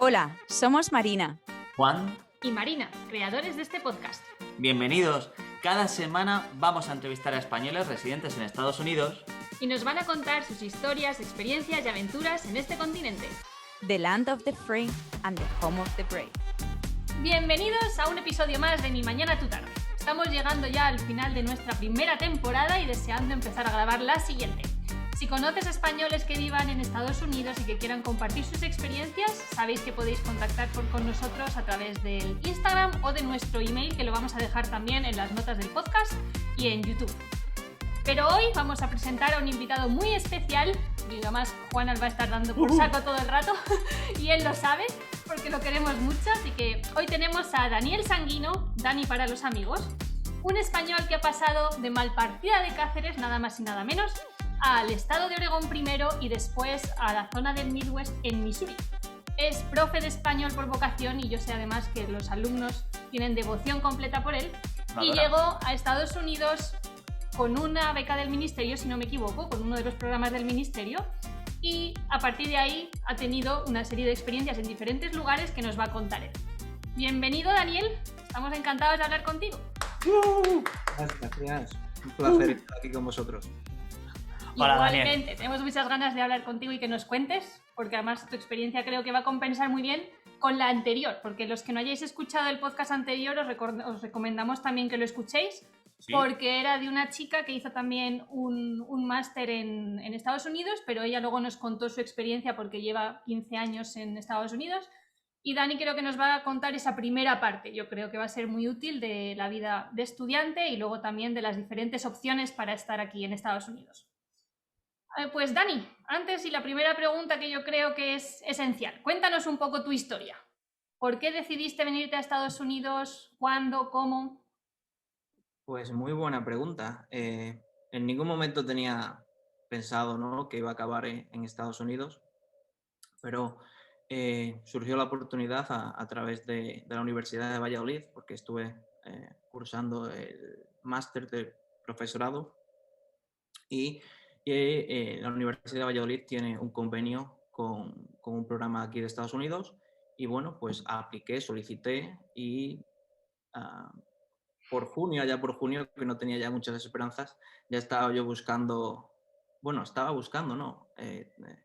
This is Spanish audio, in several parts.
Hola, somos Marina, Juan y Marina, creadores de este podcast. Bienvenidos. Cada semana vamos a entrevistar a españoles residentes en Estados Unidos y nos van a contar sus historias, experiencias y aventuras en este continente. the land of the free and the home of the brave. Bienvenidos a un episodio más de Mi Mañana Tu Tarde. Estamos llegando ya al final de nuestra primera temporada y deseando empezar a grabar la siguiente. Si conoces españoles que vivan en Estados Unidos y que quieran compartir sus experiencias, sabéis que podéis contactar con nosotros a través del Instagram o de nuestro email, que lo vamos a dejar también en las notas del podcast y en YouTube. Pero hoy vamos a presentar a un invitado muy especial, y además Juan nos va a estar dando por saco todo el rato, y él lo sabe, porque lo queremos mucho, así que hoy tenemos a Daniel Sanguino, Dani para los amigos, un español que ha pasado de Malpartida de Cáceres, nada más y nada menos, al estado de Oregón primero y después a la zona del Midwest en Missouri. Es profe de español por vocación y yo sé además que los alumnos tienen devoción completa por él. Y llegó a Estados Unidos con una beca del ministerio, si no me equivoco, con uno de los programas del ministerio, y a partir de ahí ha tenido una serie de experiencias en diferentes lugares que nos va a contar él. Bienvenido, Daniel, estamos encantados de hablar contigo. Gracias, un placer estar aquí con vosotros. Hola, Igualmente, Daniel. tenemos muchas ganas de hablar contigo y que nos cuentes, porque además tu experiencia creo que va a compensar muy bien con la anterior, porque los que no hayáis escuchado el podcast anterior os recomendamos también que lo escuchéis, Sí. porque era de una chica que hizo también un máster en Estados Unidos, pero ella luego nos contó su experiencia porque lleva 15 años en Estados Unidos. Y Dani creo que nos va a contar esa primera parte. Yo creo que va a ser muy útil de la vida de estudiante y luego también de las diferentes opciones para estar aquí en Estados Unidos. Pues Dani, antes y la primera pregunta que yo creo que es esencial. Cuéntanos un poco tu historia. ¿Por qué decidiste venirte a Estados Unidos? ¿Cuándo? ¿Cómo? Pues muy buena pregunta. En ningún momento tenía pensado, ¿no?, que iba a acabar en Estados Unidos, pero surgió la oportunidad a través de la Universidad de Valladolid, porque estuve cursando el máster de profesorado y la Universidad de Valladolid tiene un convenio con un programa aquí de Estados Unidos y bueno, pues apliqué, solicité y por junio, que no tenía ya muchas esperanzas, ya estaba yo buscando, bueno, no,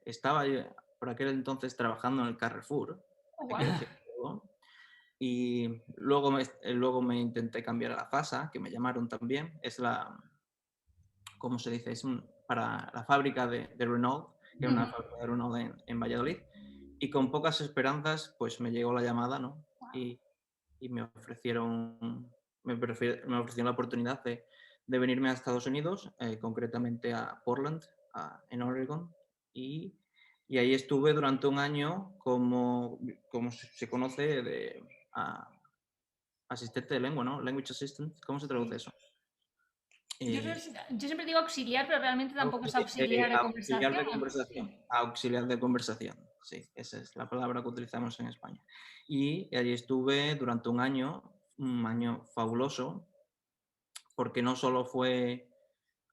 estaba yo por aquel entonces trabajando en el Carrefour, Oh, hay que wow. decirlo, y luego me intenté cambiar a la FASA, que me llamaron también, es ¿cómo se dice? Para la fábrica de Renault, que era una fábrica de Renault en Valladolid, y con pocas esperanzas, pues me llegó la llamada, ¿no? Y me ofrecieron la oportunidad de venirme a Estados Unidos, concretamente a Portland, en Oregon, y ahí estuve durante un año como se conoce, asistente de lengua, ¿no? Language assistant, ¿cómo se traduce eso? Yo siempre digo auxiliar, pero realmente tampoco es auxiliar de Auxiliar de conversación. conversación. Auxiliar de conversación, sí, esa es la palabra que utilizamos en España. Y allí estuve durante un año fabuloso, porque no solo fue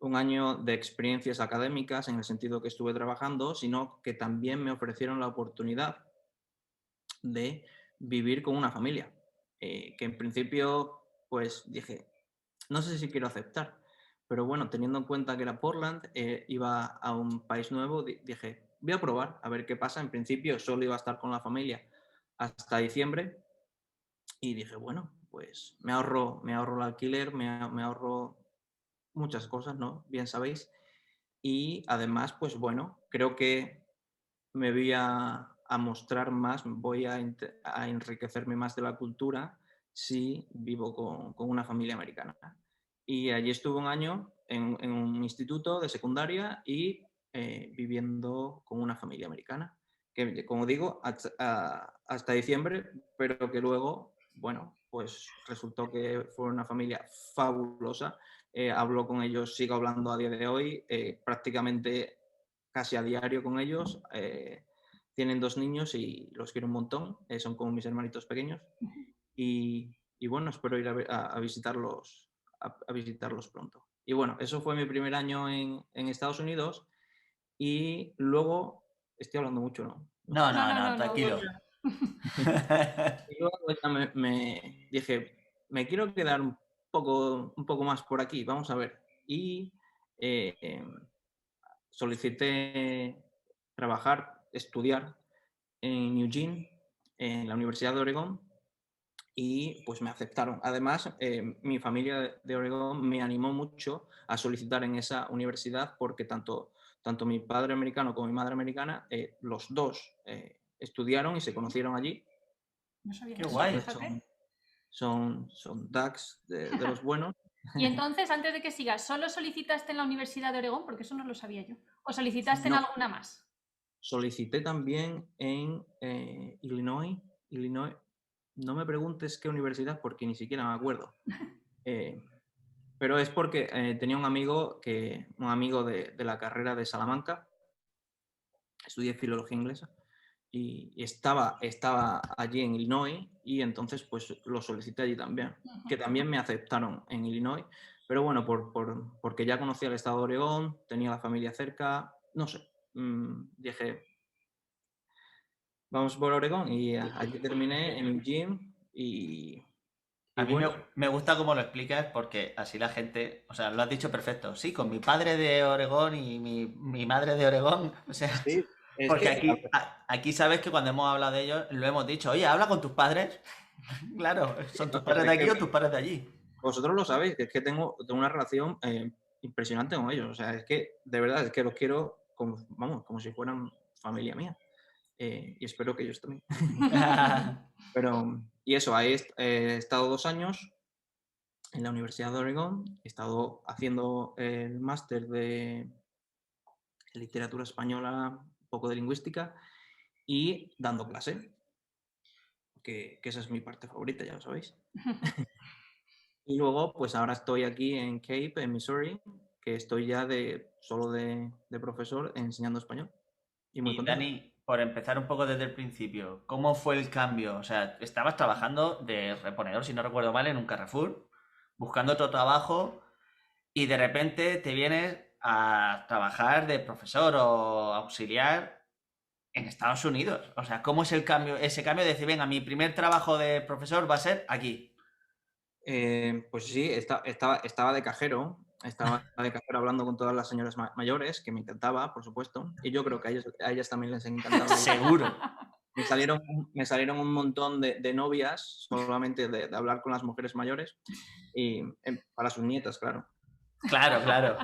un año de experiencias académicas en el sentido que estuve trabajando, sino que también me ofrecieron la oportunidad de vivir con una familia, que en principio pues dije, no sé si quiero aceptar, pero bueno, teniendo en cuenta que era Portland, iba a un país nuevo, dije, voy a probar a ver qué pasa. En principio solo iba a estar con la familia hasta diciembre y dije, bueno, pues me ahorro el alquiler, me ahorro muchas cosas, ¿no? Bien sabéis. Y además, pues bueno, creo que me voy a mostrar más, voy a enriquecerme más de la cultura si vivo con una familia americana. Y allí estuve un año en un instituto de secundaria y viviendo con una familia americana, que como digo, hasta diciembre, pero que luego, bueno, pues resultó que fue una familia fabulosa. Hablo con ellos, sigo hablando a día de hoy, prácticamente casi a diario con ellos. Tienen 2 niños y los quiero un montón, son como mis hermanitos pequeños. Y bueno, espero ir a visitarlos, a visitarlos pronto. Y bueno, eso fue mi primer año en Estados Unidos y luego, estoy hablando mucho, ¿no? No, tranquilo. Y luego ya me dije, me quiero quedar un poco más por aquí, vamos a ver. Y eh, em, solicité trabajar, estudiar en Eugene, en la Universidad de Oregón, y pues me aceptaron. Además, mi familia de Oregón me animó mucho a solicitar en esa universidad porque tanto mi padre americano como mi madre americana, los dos estudiaron y se conocieron allí. No sabía Qué eso, guay. fíjate. Son Ducks de los buenos. Y entonces, antes de que sigas, ¿solo solicitaste en la Universidad de Oregón? Porque eso no lo sabía yo. ¿O solicitaste en No, alguna más? solicité también en Illinois. Illinois. No me preguntes qué universidad porque ni siquiera me acuerdo. Eh, pero es porque tenía un amigo de la carrera de Salamanca, estudié filología inglesa, y estaba allí en Illinois y entonces pues lo solicité allí también, que también me aceptaron en Illinois, pero bueno, porque ya conocía el estado de Oregón, tenía la familia cerca, no sé, dije, vamos por Oregón y allí terminé en Eugene y A mí me, bueno, me gusta cómo lo explicas porque así la gente, o sea, lo has dicho perfecto. Sí, con mi padre de Oregón y mi madre de Oregón, o sea, sí, es porque que aquí sabes que cuando hemos hablado de ellos lo hemos dicho, oye, habla con tus padres. Claro, son tus no, pero padres de es aquí que o tus padres de allí. vosotros lo sabéis, que es que tengo una relación impresionante con ellos. O sea, es que de verdad es que los quiero como, vamos, como si fueran familia mía. Y espero que ellos también. Pero, y eso, ahí he estado 2 años en la Universidad de Oregón, he estado haciendo el máster de literatura española, un poco de lingüística y dando clase, que esa es mi parte favorita, ya lo sabéis. Y luego, pues ahora estoy aquí en Cape, en Missouri, que estoy ya solo de profesor enseñando español. Y muy Y contento. Dani, por empezar un poco desde el principio, ¿cómo fue el cambio? O sea, estabas trabajando de reponedor, si no recuerdo mal, en un Carrefour, buscando otro trabajo y de repente te vienes a trabajar de profesor o auxiliar en Estados Unidos. O sea, ¿cómo es el cambio, ese cambio de decir, venga, mi primer trabajo de profesor va a ser aquí? Pues sí, estaba de cajero. Estaba de cajero hablando con todas las señoras mayores, que me encantaba, por supuesto. Y yo creo que a ellas también les encantaba. Seguro. Me salieron un montón de novias solamente de hablar con las mujeres mayores y para sus nietas, claro. Claro, claro.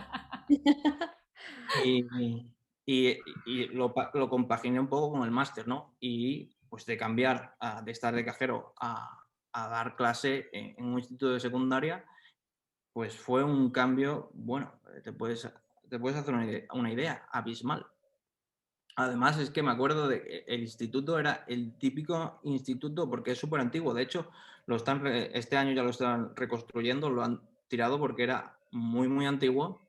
Y lo compaginé un poco con el máster, ¿no? Y pues de cambiar de estar de cajero a dar clase en un instituto de secundaria, pues fue un cambio, bueno, te puedes hacer una idea abismal. Además, es que me acuerdo de que el instituto era el típico instituto, porque es súper antiguo. De hecho, este año ya lo están reconstruyendo, lo han tirado porque era muy, muy antiguo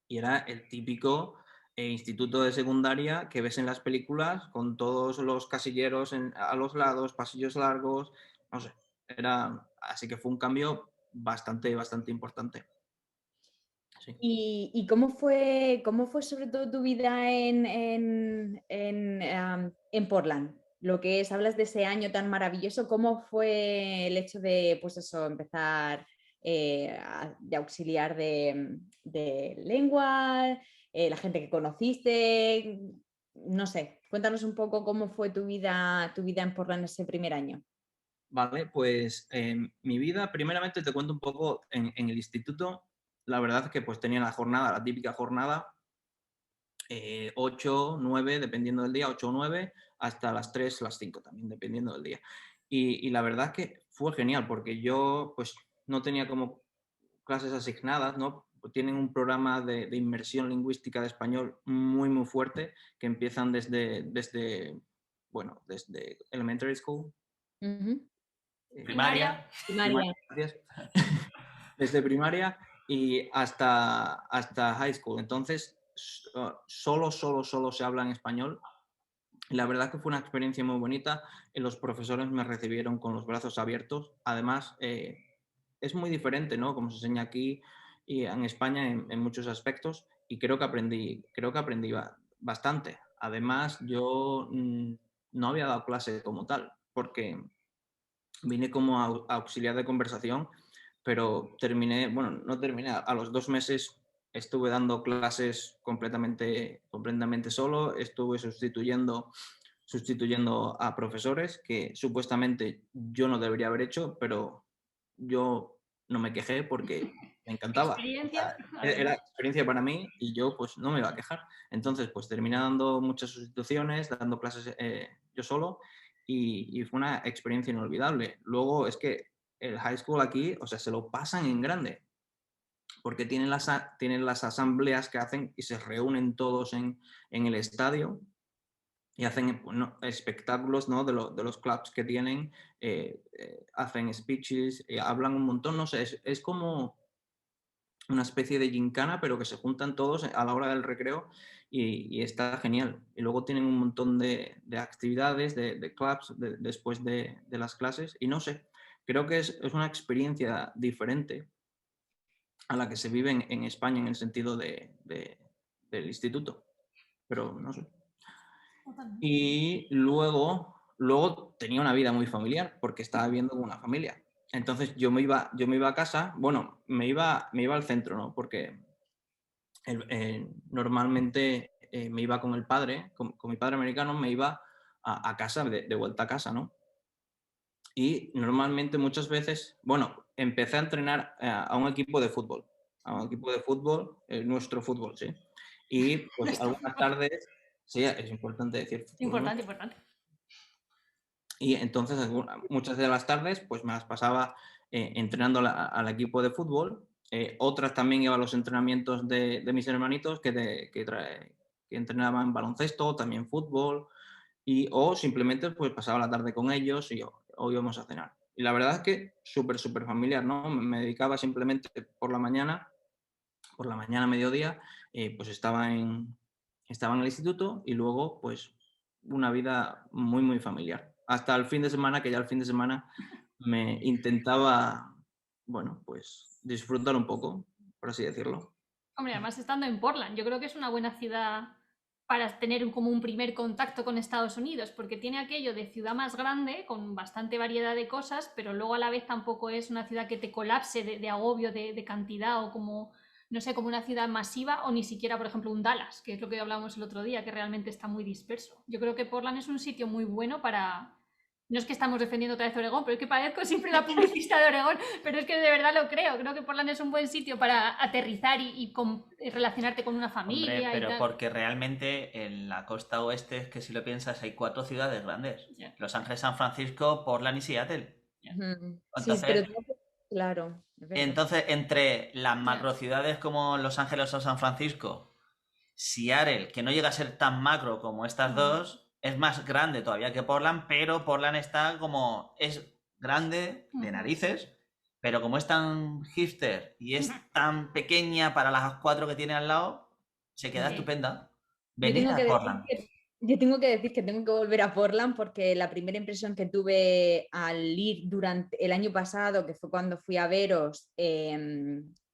y era el típico instituto de secundaria que ves en las películas con todos los casilleros a los lados, pasillos largos, no sé. Así que fue un cambio bastante, bastante importante. Sí. ¿Y cómo fue sobre todo tu vida en Portland? Lo que es, hablas de ese año tan maravilloso, ¿cómo fue el hecho de, pues eso, empezar de auxiliar de lengua, la gente que conociste? No sé, cuéntanos un poco cómo fue tu vida en Portland ese primer año. Vale, pues mi vida, primeramente te cuento un poco en el instituto. La verdad es que pues tenía la típica jornada, 8, 9, dependiendo del día, 8 o 9, hasta las 3, las 5 también, dependiendo del día. Y la verdad es que fue genial porque yo pues no tenía como clases asignadas, ¿no? Tienen un programa de inmersión lingüística de español muy, muy fuerte que empiezan desde elementary school. Ujú. Primaria. Primaria. Gracias. Desde primaria y hasta high school. Entonces, solo se habla en español. Y la verdad que fue una experiencia muy bonita. Los profesores me recibieron con los brazos abiertos. Además, es muy diferente, ¿no? Como se enseña aquí y en España en muchos aspectos. Y creo que aprendí bastante. Además, yo no había dado clase como tal, porque vine como auxiliar de conversación, pero no terminé, a los 2 meses estuve dando clases completamente solo, estuve sustituyendo a profesores que supuestamente yo no debería haber hecho, pero yo no me quejé porque me encantaba. O sea, Experiencia. era experiencia para mí y yo pues no me iba a quejar. Entonces pues terminé dando muchas sustituciones, dando clases yo solo y fue una experiencia inolvidable. Luego es que el high school aquí, o sea, se lo pasan en grande porque tienen las asambleas que hacen y se reúnen todos en el estadio y hacen espectáculos, ¿no? de los clubs que tienen, hacen speeches, hablan un montón, no sé, es como una especie de gincana, pero que se juntan todos a la hora del recreo y está genial. Y luego tienen un montón de actividades, de clubs después de las clases y no sé, creo que es una experiencia diferente a la que se vive en España en el sentido del instituto, pero no sé. Y luego tenía una vida muy familiar porque estaba viviendo con una familia. Entonces yo me iba a casa, bueno, me iba al centro, ¿no? Porque normalmente me iba con el padre, con mi padre americano, me iba a casa, de vuelta a casa, ¿no? Y normalmente muchas veces, bueno, empecé a entrenar a un equipo de fútbol, nuestro fútbol, sí. Y pues algunas tardes, sí, es importante decir fútbol, ¿no? Importante. Y entonces muchas de las tardes pues me las pasaba entrenando al equipo de fútbol. Otras también iba a los entrenamientos de mis hermanitos que entrenaban baloncesto, también fútbol, o simplemente pues pasaba la tarde con ellos o íbamos a cenar. Y la verdad es que súper familiar, ¿no? Me dedicaba simplemente por la mañana, mediodía, pues estaba en el instituto y luego pues una vida muy familiar. Hasta el fin de semana, que ya el fin de semana me intentaba, bueno, pues disfrutar un poco, por así decirlo. Hombre, además estando en Portland, yo creo que es una buena ciudad para tener como un primer contacto con Estados Unidos, porque tiene aquello de ciudad más grande, con bastante variedad de cosas, pero luego a la vez tampoco es una ciudad que te colapse de agobio de cantidad o como, no sé, como una ciudad masiva o ni siquiera, por ejemplo, un Dallas, que es lo que hablábamos el otro día, que realmente está muy disperso. Yo creo que Portland es un sitio muy bueno para... No es que estamos defendiendo otra vez Oregón, pero es que parezco siempre la publicista de Oregón, pero es que de verdad lo creo. Creo que Portland es un buen sitio para aterrizar y relacionarte con una familia. Hombre, pero y tal. porque realmente en la costa oeste, es que si lo piensas, hay 4 ciudades grandes. Yeah. Los Ángeles, San Francisco, Portland y Seattle. Yeah. Sí, Entonces, pero claro, es verdad. entonces, entre las macrociudades como Los Ángeles o San Francisco, Seattle, que no llega a ser tan macro como estas dos, es más grande todavía que Portland, pero Portland está como... es grande de narices, pero como es tan hipster y es tan pequeña para las 4 que tiene al lado, se queda estupenda. Venid a Portland. Yo tengo que decir que tengo que volver a Portland porque la primera impresión que tuve al ir durante el año pasado, que fue cuando fui a veros,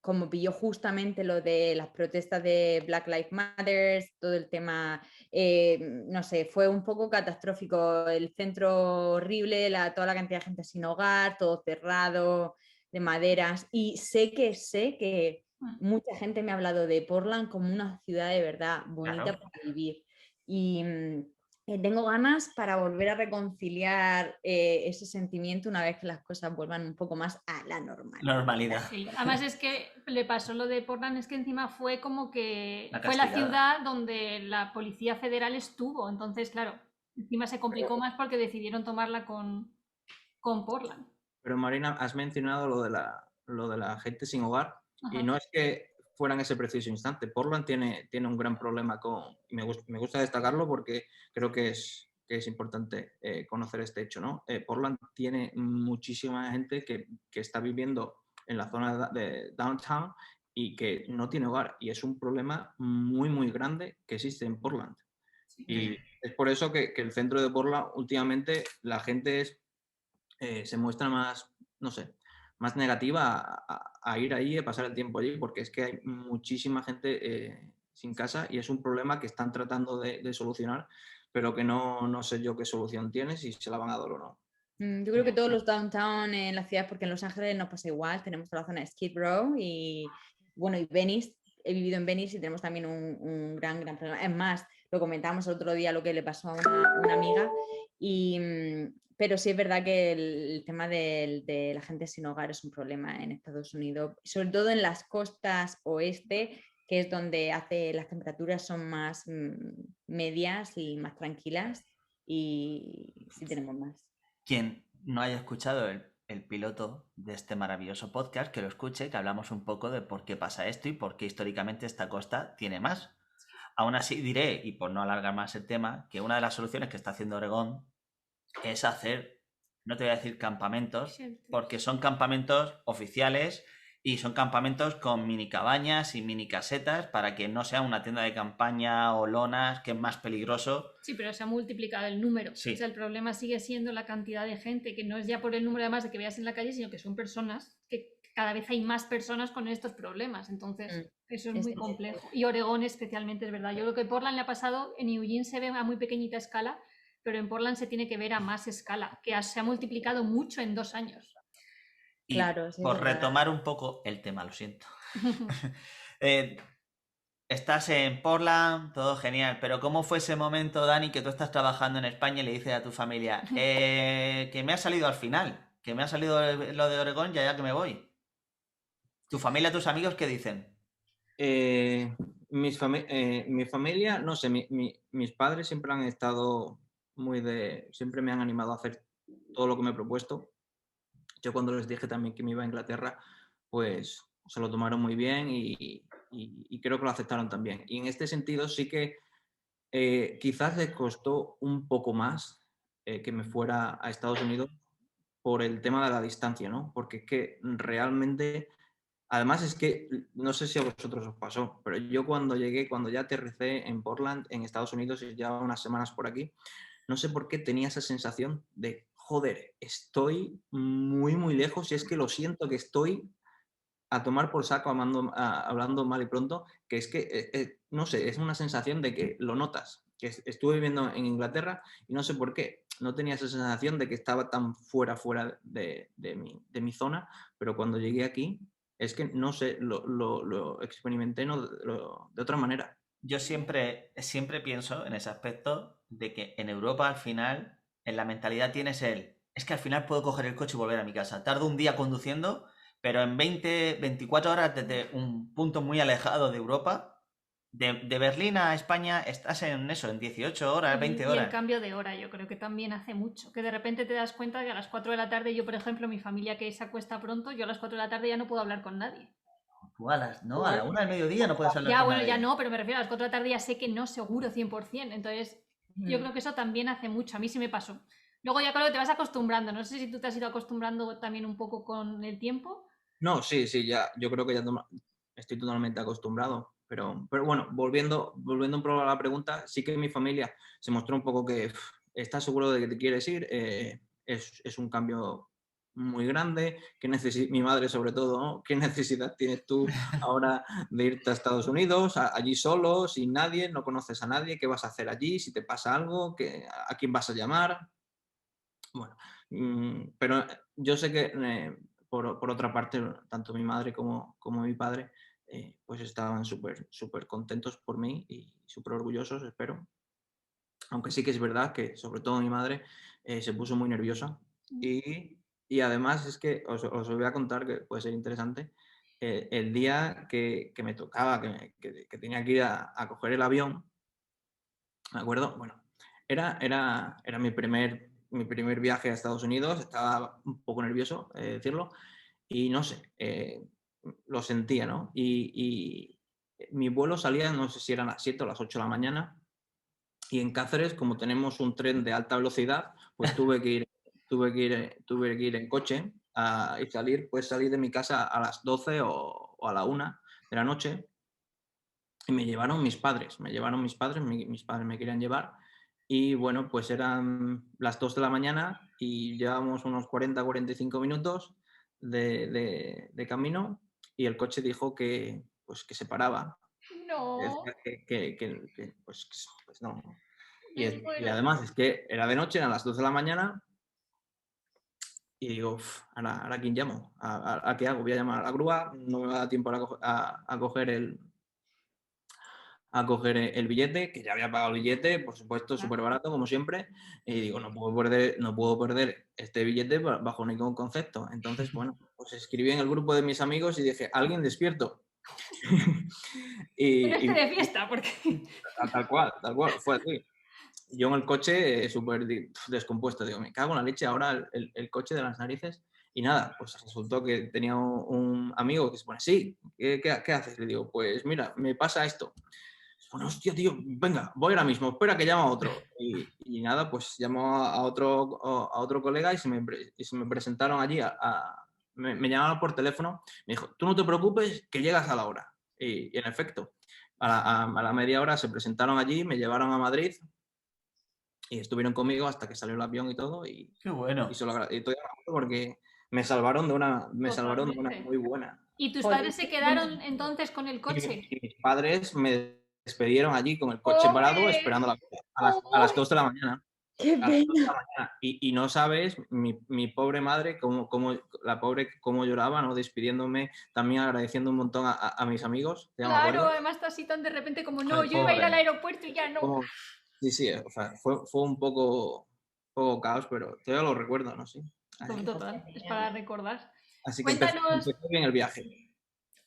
como pilló justamente lo de las protestas de Black Lives Matter, todo el tema, no sé, fue un poco catastrófico. El centro horrible, toda la cantidad de gente sin hogar, todo cerrado, de maderas. Y sé que mucha gente me ha hablado de Portland como una ciudad de verdad bonita Claro. para vivir. Y tengo ganas para volver a reconciliar ese sentimiento una vez que las cosas vuelvan un poco más a la normalidad. Sí. Además es que le pasó lo de Portland, es que encima fue como que fue castigada. la ciudad donde la Policía Federal estuvo, entonces claro, encima se complicó más porque decidieron tomarla con Portland. Pero Marina, has mencionado lo de la gente sin hogar. Ajá. Y no es que fuera en ese preciso instante. Portland tiene un gran problema y me gusta destacarlo porque creo que es importante conocer este hecho, ¿no? Portland tiene muchísima gente que está viviendo en la zona de downtown y que no tiene hogar. Y es un problema muy grande que existe en Portland. Sí. Y es por eso que el centro de Portland últimamente la gente se muestra más, no sé, más negativa a ir ahí, a pasar el tiempo allí, porque es que hay muchísima gente sin casa y es un problema que están tratando de solucionar, pero que no sé yo qué solución tiene, si se la van a dar o no. Yo creo que todos los downtown en la ciudad, porque en Los Ángeles nos pasa igual, tenemos toda la zona de Skid Row y bueno, y Venice, he vivido en Venice y tenemos también un gran problema. Es más, lo comentamos el otro día lo que le pasó a una amiga, pero sí es verdad que el tema de la gente sin hogar es un problema en Estados Unidos, sobre todo en las costas oeste, que es donde las temperaturas son más medias y más tranquilas y sí tenemos más. Quien no haya escuchado el piloto de este maravilloso podcast, que lo escuche, que hablamos un poco de por qué pasa esto y por qué históricamente esta costa tiene más. Aún así diré, y por no alargar más el tema, que una de las soluciones que está haciendo Oregón es hacer, no te voy a decir campamentos, porque son campamentos oficiales y son campamentos con mini cabañas y mini casetas para que no sea una tienda de campaña o lonas, que es más peligroso. Sí, pero se ha multiplicado el número. Sí. O sea, el problema sigue siendo la cantidad de gente, que no es ya por el número además de que veas en la calle, sino que son personas, que cada vez hay más personas con estos problemas. Entonces, eso es muy complejo. Y Oregón especialmente, es verdad. Yo creo que Portland le ha pasado, en Eugene se ve a muy pequeñita escala, pero en Portland se tiene que ver a más escala, que se ha multiplicado mucho en 2 años. Y claro, sí, por retomar un poco el tema, lo siento. Estás en Portland, todo genial, pero ¿cómo fue ese momento, Dani, que tú estás trabajando en España y le dices a tu familia que me ha salido al final, que me ha salido lo de Oregón y ya que me voy? ¿Tu familia, tus amigos qué dicen? Mi familia, no sé, mis padres siempre han estado siempre me han animado a hacer todo lo que me he propuesto. Yo cuando les dije también que me iba a Inglaterra, pues se lo tomaron muy bien y creo que lo aceptaron también. Y en este sentido sí que quizás les costó un poco más que me fuera a Estados Unidos por el tema de la distancia, ¿no? Porque es que realmente, además es que, no sé si a vosotros os pasó, pero yo cuando llegué, cuando ya aterricé en Portland, en Estados Unidos, y ya unas semanas por aquí, no sé por qué tenía esa sensación de, joder, estoy muy lejos y es que lo siento que estoy a tomar por saco hablando mal y pronto, que es que, no sé, es una sensación de que lo notas, que estuve viviendo en Inglaterra y no sé por qué, no tenía esa sensación de que estaba tan fuera de mi zona, pero cuando llegué aquí, es que, no sé, lo experimenté de otra manera. Yo siempre pienso en ese aspecto de que en Europa al final, en la mentalidad tienes es que al final puedo coger el coche y volver a mi casa. Tardo un día conduciendo, pero en 24 horas desde un punto muy alejado de Europa, de Berlín a España, estás en eso, en 18 horas, 20 horas. Y el cambio de hora yo creo que también hace mucho, que de repente te das cuenta que a las 4 de la tarde, yo por ejemplo, mi familia que se acuesta pronto, yo a las 4 de la tarde ya no puedo hablar con nadie. Tú a la 1 del mediodía no puedes hablar ya, con bueno, nadie. Ya no, pero me refiero a las 4 de la tarde ya sé que no seguro 100%, entonces yo creo que eso también hace mucho, a mí sí me pasó. Luego ya creo que te vas acostumbrando, no sé si tú te has ido acostumbrando también un poco con el tiempo. No, sí, ya, yo creo que ya estoy totalmente acostumbrado, pero bueno, volviendo un poco a la pregunta, sí que mi familia se mostró un poco que está seguro de que te quieres ir, es un cambio muy grande, mi madre sobre todo, ¿no? ¿Qué necesidad tienes tú ahora de irte a Estados Unidos, allí solo, sin nadie, no conoces a nadie, qué vas a hacer allí, si te pasa algo, a quién vas a llamar? Bueno, pero yo sé que por otra parte, tanto mi madre como mi padre, pues estaban súper contentos por mí y súper orgullosos, espero. Aunque sí que es verdad que, sobre todo mi madre, se puso muy nerviosa. Y además es que os voy a contar que puede ser interesante. El día que me tocaba, que tenía que ir a coger el avión, ¿me acuerdo? Bueno, era mi primer viaje a Estados Unidos, estaba un poco nervioso, decirlo, y no sé, lo sentía, ¿no? Y mi vuelo salía, no sé si eran las 7 o las 8 de la mañana, y en Cáceres, como tenemos un tren de alta velocidad, pues tuve que ir en coche y salir de mi casa a las 12 o a la 1 de la noche, y me llevaron mis padres, mis padres me querían llevar, y bueno, pues eran las 2 de la mañana y llevábamos unos 40-45 minutos de camino, y el coche dijo pues, que se paraba. No. Decía pues no. Y además es que era de noche, eran las 12 de la mañana, y digo, ¿ahora quién llamo? ¿A qué hago? Voy a llamar a la grúa, no me va a dar tiempo a coger el billete, que ya había pagado el billete, por supuesto, súper barato, como siempre, y digo, no puedo perder este billete bajo ningún concepto. Entonces, bueno, pues escribí en el grupo de mis amigos y dije, ¿alguien despierto? Pero y de fiesta, porque... tal cual, fue así. Yo en el coche súper descompuesto, digo, me cago en la leche ahora el coche de las narices. Y nada, pues resultó que tenía un amigo que se pone, sí, ¿qué haces? Le digo, pues mira, me pasa esto. Bueno, hostia, tío, venga, voy ahora mismo, espera que llama a otro. Y nada, pues llamó a otro colega y se me presentaron allí. Me llamaron por teléfono, me dijo, tú no te preocupes, que llegas a la hora. Y en efecto, a la media hora se presentaron allí, me llevaron a Madrid y estuvieron conmigo hasta que salió el avión y todo. Qué bueno. Y estoy agradecido porque me salvaron de una muy buena. ¿Y tus Joder, padres se quedaron entonces con el coche? Y mis padres me despedieron allí con el coche parado esperando a las 2 de la mañana. ¡Qué A las 2 de la pena! mañana. Y no sabes, mi pobre madre, cómo lloraba, ¿no? Despidiéndome, también agradeciendo un montón a mis amigos, ya me Claro, acuerdo. además está así tan de repente como, no, Ay, yo iba a ir al pobre. aeropuerto y ya no. Sí, o sea, fue un poco caos, pero todavía lo recuerdo, ¿no? Sí. Total, es para recordar. Así que Cuéntanos, empezó bien el viaje.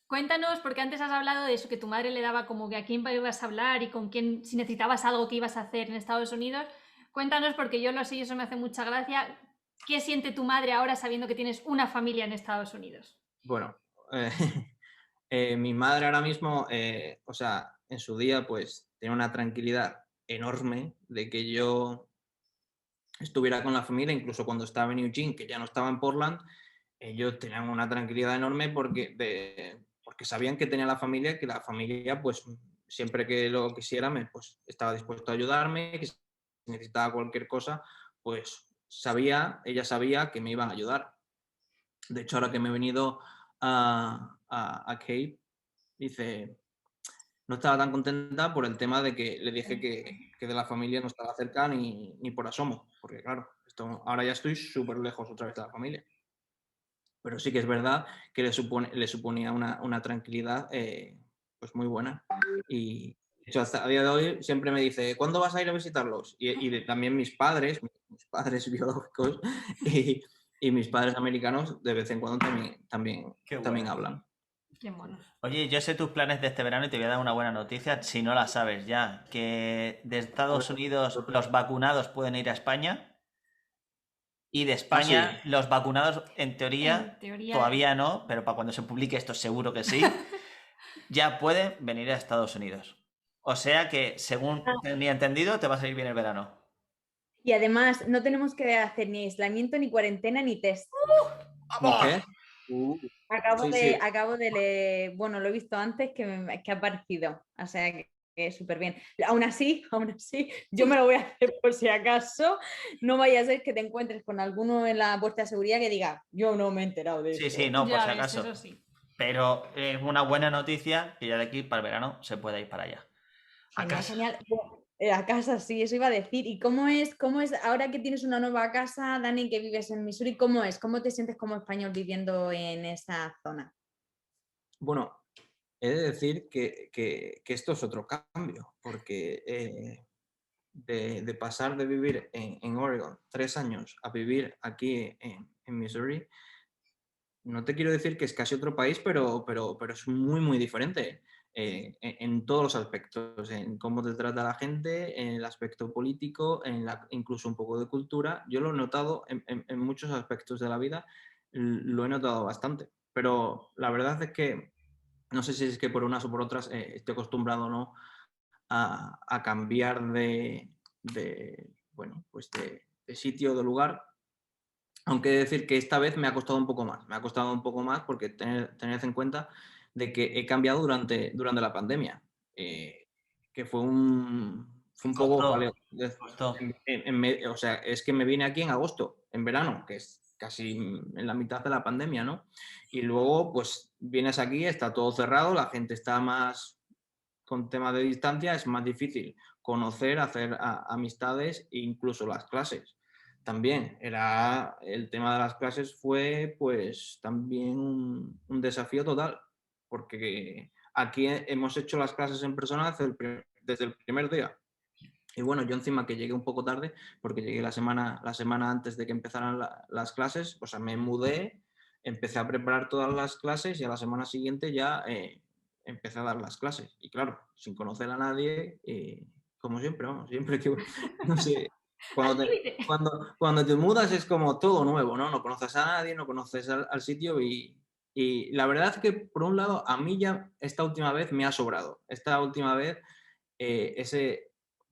cuéntanos, porque antes has hablado de eso, que tu madre le daba como que a quién ibas a hablar y con quién, si necesitabas algo que ibas a hacer en Estados Unidos. Cuéntanos, porque yo lo sé y eso me hace mucha gracia. ¿Qué siente tu madre ahora sabiendo que tienes una familia en Estados Unidos? Bueno, mi madre ahora mismo, o sea, en su día, pues tiene una tranquilidad enorme de que yo estuviera con la familia, incluso cuando estaba en Eugene, que ya no estaba en Portland, ellos tenían una tranquilidad enorme porque sabían que tenía la familia, que la familia, pues siempre que lo quisiera, pues estaba dispuesto a ayudarme, que si necesitaba cualquier cosa, pues ella sabía que me iban a ayudar. De hecho, ahora que me he venido a Cape, dice, no estaba tan contenta por el tema de que le dije que de la familia no estaba cerca ni por asomo, porque claro, ahora ya estoy súper lejos otra vez de la familia. Pero sí que es verdad que le suponía una tranquilidad pues muy buena. Y de hecho, hasta a día de hoy siempre me dice, ¿cuándo vas a ir a visitarlos? Y también mis padres biológicos y mis padres americanos de vez en cuando también bueno. hablan. Qué mono. Oye, yo sé tus planes de este verano y te voy a dar una buena noticia, si no la sabes ya, que de Estados Unidos los vacunados pueden ir a España y de España los vacunados en teoría todavía no, pero para cuando se publique esto seguro que sí, ya pueden venir a Estados Unidos. O sea que, según tenía entendido, te va a salir bien el verano. Y además, no tenemos que hacer ni aislamiento, ni cuarentena, ni test. ¿Qué? Acabo de leer, bueno, lo he visto antes que ha aparecido, o sea que súper bien. Aún así, yo me lo voy a hacer por si acaso, no vaya a ser que te encuentres con alguno en la puerta de seguridad que diga, yo no me he enterado de eso. Sí, no, por Ya si ves, acaso. eso sí. Pero es una buena noticia que ya de aquí para el verano se pueda ir para allá. Genial. Bueno, a casa, sí, eso iba a decir. ¿Y cómo es ahora que tienes una nueva casa, Dani, que vives en Missouri, cómo es? ¿Cómo te sientes como español viviendo en esa zona? Bueno, he de decir que esto es otro cambio, porque de pasar de vivir en Oregon 3 años a vivir aquí en Missouri, no te quiero decir que es casi otro país, pero es muy, muy diferente en todos los aspectos, en cómo te trata la gente, en el aspecto político, incluso un poco de cultura. Yo lo he notado en muchos aspectos de la vida, lo he notado bastante, pero la verdad es que no sé si es que por unas o por otras estoy acostumbrado o no a cambiar bueno, pues de sitio, de lugar. Aunque he de decir que esta vez me ha costado un poco más. Me ha costado un poco más porque tened en cuenta de que he cambiado durante la pandemia, que fue un poco jaleo. Costó. O sea, es que me vine aquí en agosto, en verano, que es casi en la mitad de la pandemia, ¿no? Y luego, pues, vienes aquí, está todo cerrado, la gente está más con tema de distancia, es más difícil conocer, hacer amistades e incluso las clases. También el tema de las clases fue pues también un desafío total, porque aquí hemos hecho las clases en persona desde el primer día. Y bueno, yo encima que llegué un poco tarde, porque llegué la semana antes de que empezaran las clases, o sea, me mudé, empecé a preparar todas las clases y a la semana siguiente ya empecé a dar las clases. Y claro, sin conocer a nadie, como siempre, vamos, siempre que, no sé, Al límite. cuando te mudas es como todo nuevo, ¿no? No conoces a nadie, no conoces al sitio y la verdad es que, por un lado, a mí ya esta última vez me ha sobrado. Esta última vez,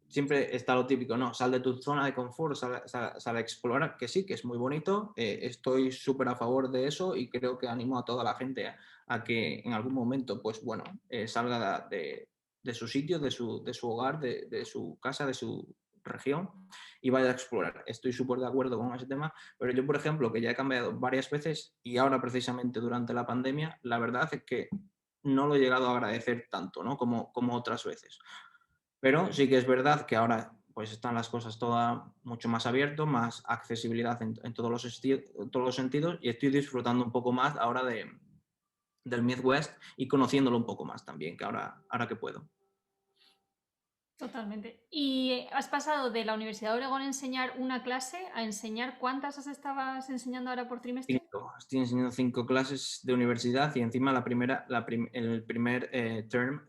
siempre está lo típico, ¿no? Sal de tu zona de confort, sal a explorar, que sí, que es muy bonito. Estoy súper a favor de eso y creo que animo a toda la gente a que en algún momento, pues bueno, salga de su sitio, de su hogar, de su casa, de su región y vaya a explorar. Estoy súper de acuerdo con ese tema, pero yo, por ejemplo, que ya he cambiado varias veces y ahora precisamente durante la pandemia, la verdad es que no lo he llegado a agradecer tanto, ¿no? como otras veces. Pero sí que es verdad que ahora pues están las cosas todas mucho más abiertas, más accesibilidad en todos los sentidos y estoy disfrutando un poco más ahora del Midwest y conociéndolo un poco más también, que ahora que puedo. Totalmente. ¿Y has pasado de la Universidad de Oregón a enseñar una clase a enseñar cuántas estabas enseñando ahora por trimestre? Estoy enseñando 5 clases de universidad y encima el primer term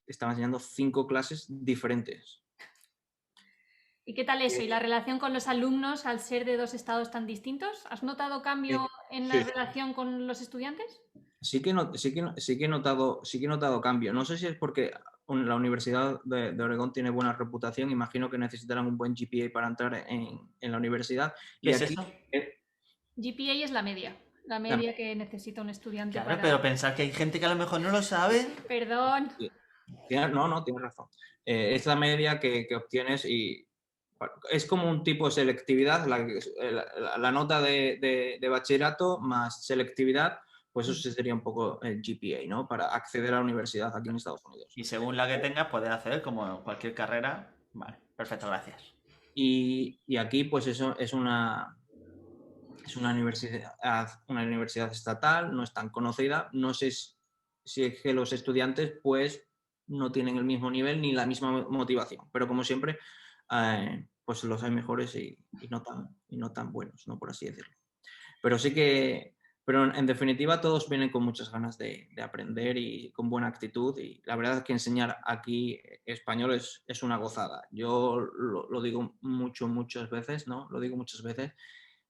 estaba enseñando 5 clases diferentes. ¿Y qué tal eso? ¿Y la relación con los alumnos al ser de dos estados tan distintos? ¿Has notado cambio en la relación con los estudiantes? Sí que he notado cambio. No sé si es porque la Universidad de Oregón tiene buena reputación. Imagino que necesitarán un buen GPA para entrar en la universidad. ¿Qué Y es aquí, eso? GPA es la media que necesita un estudiante Claro, para... pero pensar que hay gente que a lo mejor no lo sabe. Perdón. no, tienes razón. Es la media que obtienes y es como un tipo de selectividad, la nota de bachillerato más selectividad, pues eso sería un poco el GPA, ¿no? Para acceder a la universidad aquí en Estados Unidos. Y según la que tengas, puedes hacer como cualquier carrera. Vale, perfecto, gracias. Y aquí, pues eso es una universidad estatal, no es tan conocida. No sé si es que los estudiantes, pues, no tienen el mismo nivel ni la misma motivación. Pero como siempre, pues los hay mejores y no tan buenos, ¿no? Por así decirlo. Pero sí que, pero en definitiva todos vienen con muchas ganas de aprender y con buena actitud y la verdad es que enseñar aquí español es una gozada. Yo lo digo muchas veces, ¿no? Lo digo muchas veces.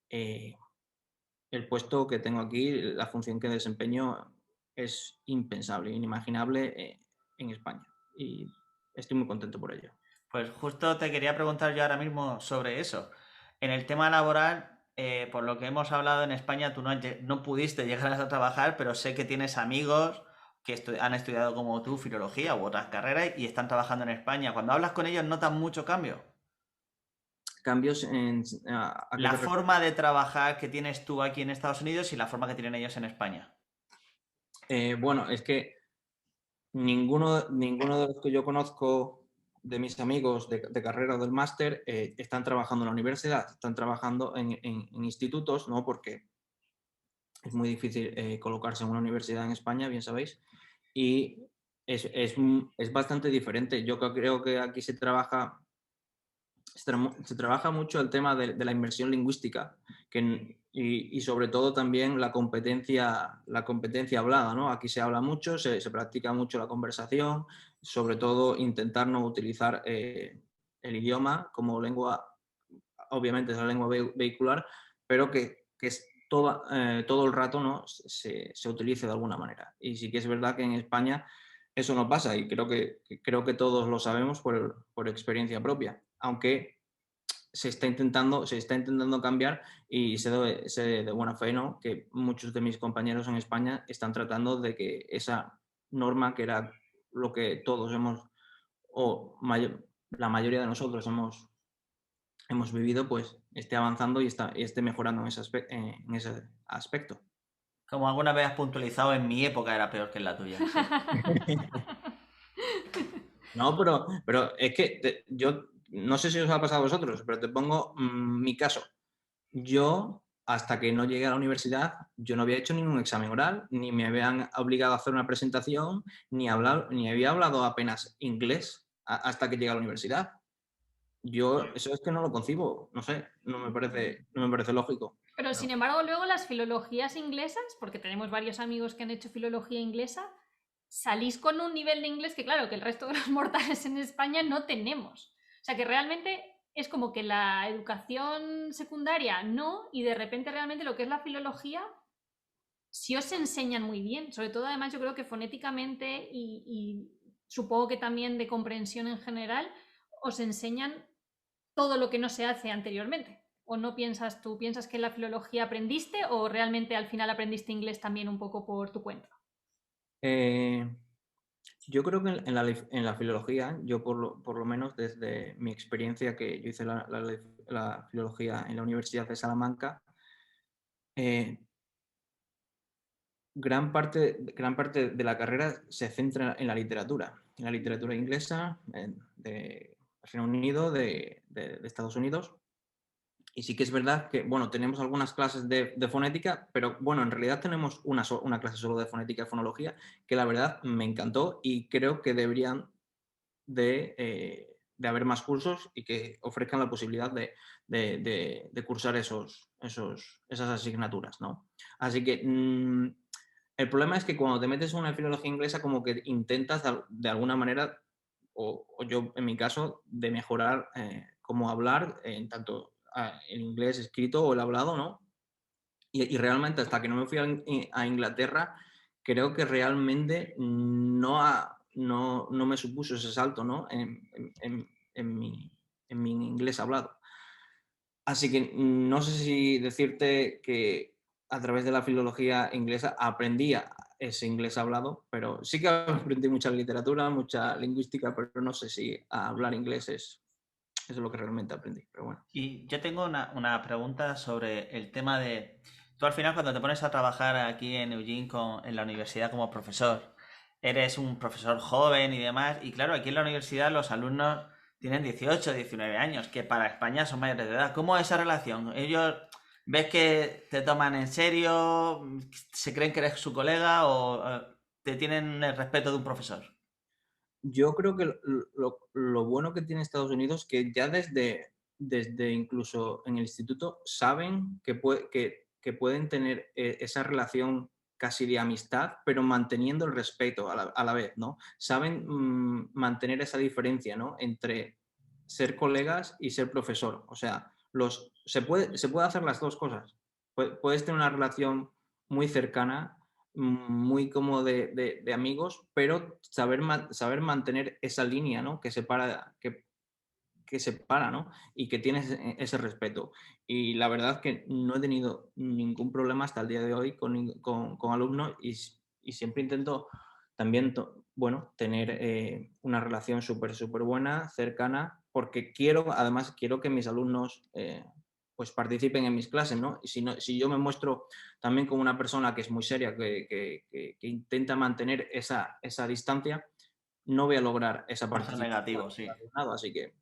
El puesto que tengo aquí, la función que desempeño es impensable, inimaginable en España y estoy muy contento por ello. Pues justo te quería preguntar yo ahora mismo sobre eso. En el tema laboral, por lo que hemos hablado en España, tú no pudiste llegar a trabajar, pero sé que tienes amigos que han estudiado como tú filología u otras carreras y están trabajando en España. Cuando hablas con ellos, ¿notan mucho cambio? Cambios La forma de trabajar que tienes tú aquí en Estados Unidos y la forma que tienen ellos en España. Bueno, es que ninguno de los que yo conozco de mis amigos de carrera o del máster están trabajando en la universidad, están trabajando en institutos, ¿no? Porque es muy difícil colocarse en una universidad en España, bien sabéis, y es bastante diferente. Yo creo que aquí se trabaja mucho el tema de la inmersión lingüística y sobre todo también la competencia hablada, ¿no? Aquí se habla mucho, se practica mucho la conversación, sobre todo intentar no utilizar el idioma como lengua, obviamente es la lengua vehicular, pero que es todo el rato, ¿no? se utilice de alguna manera. Y sí que es verdad que en España eso no pasa y creo que todos lo sabemos por experiencia propia, aunque se está intentando cambiar y sé de buena fe, ¿no? Que muchos de mis compañeros en España están tratando de que esa norma, que era lo que todos la mayoría de nosotros hemos vivido, pues esté avanzando y esté mejorando en ese aspecto. Como alguna vez has puntualizado, en mi época era peor que en la tuya. Sí. No, pero es que yo no sé si os ha pasado a vosotros, pero te pongo mi caso. Yo, hasta que no llegué a la universidad, yo no había hecho ningún examen oral, ni me habían obligado a hacer una presentación, ni había hablado apenas inglés hasta que llegué a la universidad. Yo eso es que no lo concibo, no sé, no me parece lógico. Pero sin embargo, luego las filologías inglesas, porque tenemos varios amigos que han hecho filología inglesa, salís con un nivel de inglés que, claro, que el resto de los mortales en España no tenemos. O sea que realmente es como que la educación secundaria no, y de repente realmente lo que es la filología sí os enseñan muy bien. Sobre todo, además, yo creo que fonéticamente y supongo que también de comprensión en general, os enseñan todo lo que no se hace anteriormente. ¿O no piensas tú, piensas que en la filología aprendiste o realmente al final aprendiste inglés también un poco por tu cuenta? Yo creo que en la filología, yo por lo menos desde mi experiencia, que yo hice la filología en la Universidad de Salamanca, eh, gran parte de la carrera se centra en la literatura inglesa, de Reino Unido, de Estados Unidos. Y sí que es verdad que, bueno, tenemos algunas clases de fonética, pero bueno, en realidad tenemos una clase solo de fonética y fonología, que la verdad me encantó y creo que deberían de haber más cursos y que ofrezcan la posibilidad de cursar esas asignaturas, ¿no? Así que el problema es que cuando te metes en una filología inglesa, como que intentas de alguna manera, o yo en mi caso, de mejorar cómo hablar, en tanto el inglés escrito o el hablado, ¿no? Y realmente hasta que no me fui a Inglaterra, creo que realmente no me supuso ese salto, ¿no? En mi inglés hablado. Así que no sé si decirte que a través de la filología inglesa aprendía ese inglés hablado, pero sí que aprendí mucha literatura, mucha lingüística, pero no sé si hablar inglés es lo que realmente aprendí. Pero bueno. Y yo tengo una pregunta sobre el tema de... Tú al final cuando te pones a trabajar aquí en Eugene en la universidad como profesor, eres un profesor joven y demás, y claro, aquí en la universidad los alumnos tienen 18, 19 años, que para España son mayores de edad. ¿Cómo es esa relación? ¿Ellos ves que te toman en serio, se creen que eres su colega o te tienen el respeto de un profesor? Yo creo que lo bueno que tiene Estados Unidos es que ya desde incluso en el instituto saben que pueden tener esa relación casi de amistad, pero manteniendo el respeto a la vez, ¿no? Saben mantener esa diferencia, ¿no? Entre ser colegas y ser profesor. O sea, se puede hacer las dos cosas. Puedes tener una relación muy cercana, muy como de amigos, pero saber mantener esa línea, ¿no? Que separa, ¿no? Y que tienes ese respeto. Y la verdad que no he tenido ningún problema hasta el día de hoy con alumnos y siempre intento también, bueno, tener una relación súper buena, cercana, porque además quiero que mis alumnos pues participen en mis clases, ¿no? Y si yo me muestro también como una persona que es muy seria, que intenta mantener esa distancia, no voy a lograr esa Va a ser participación negativo, sí. del alumnado, así que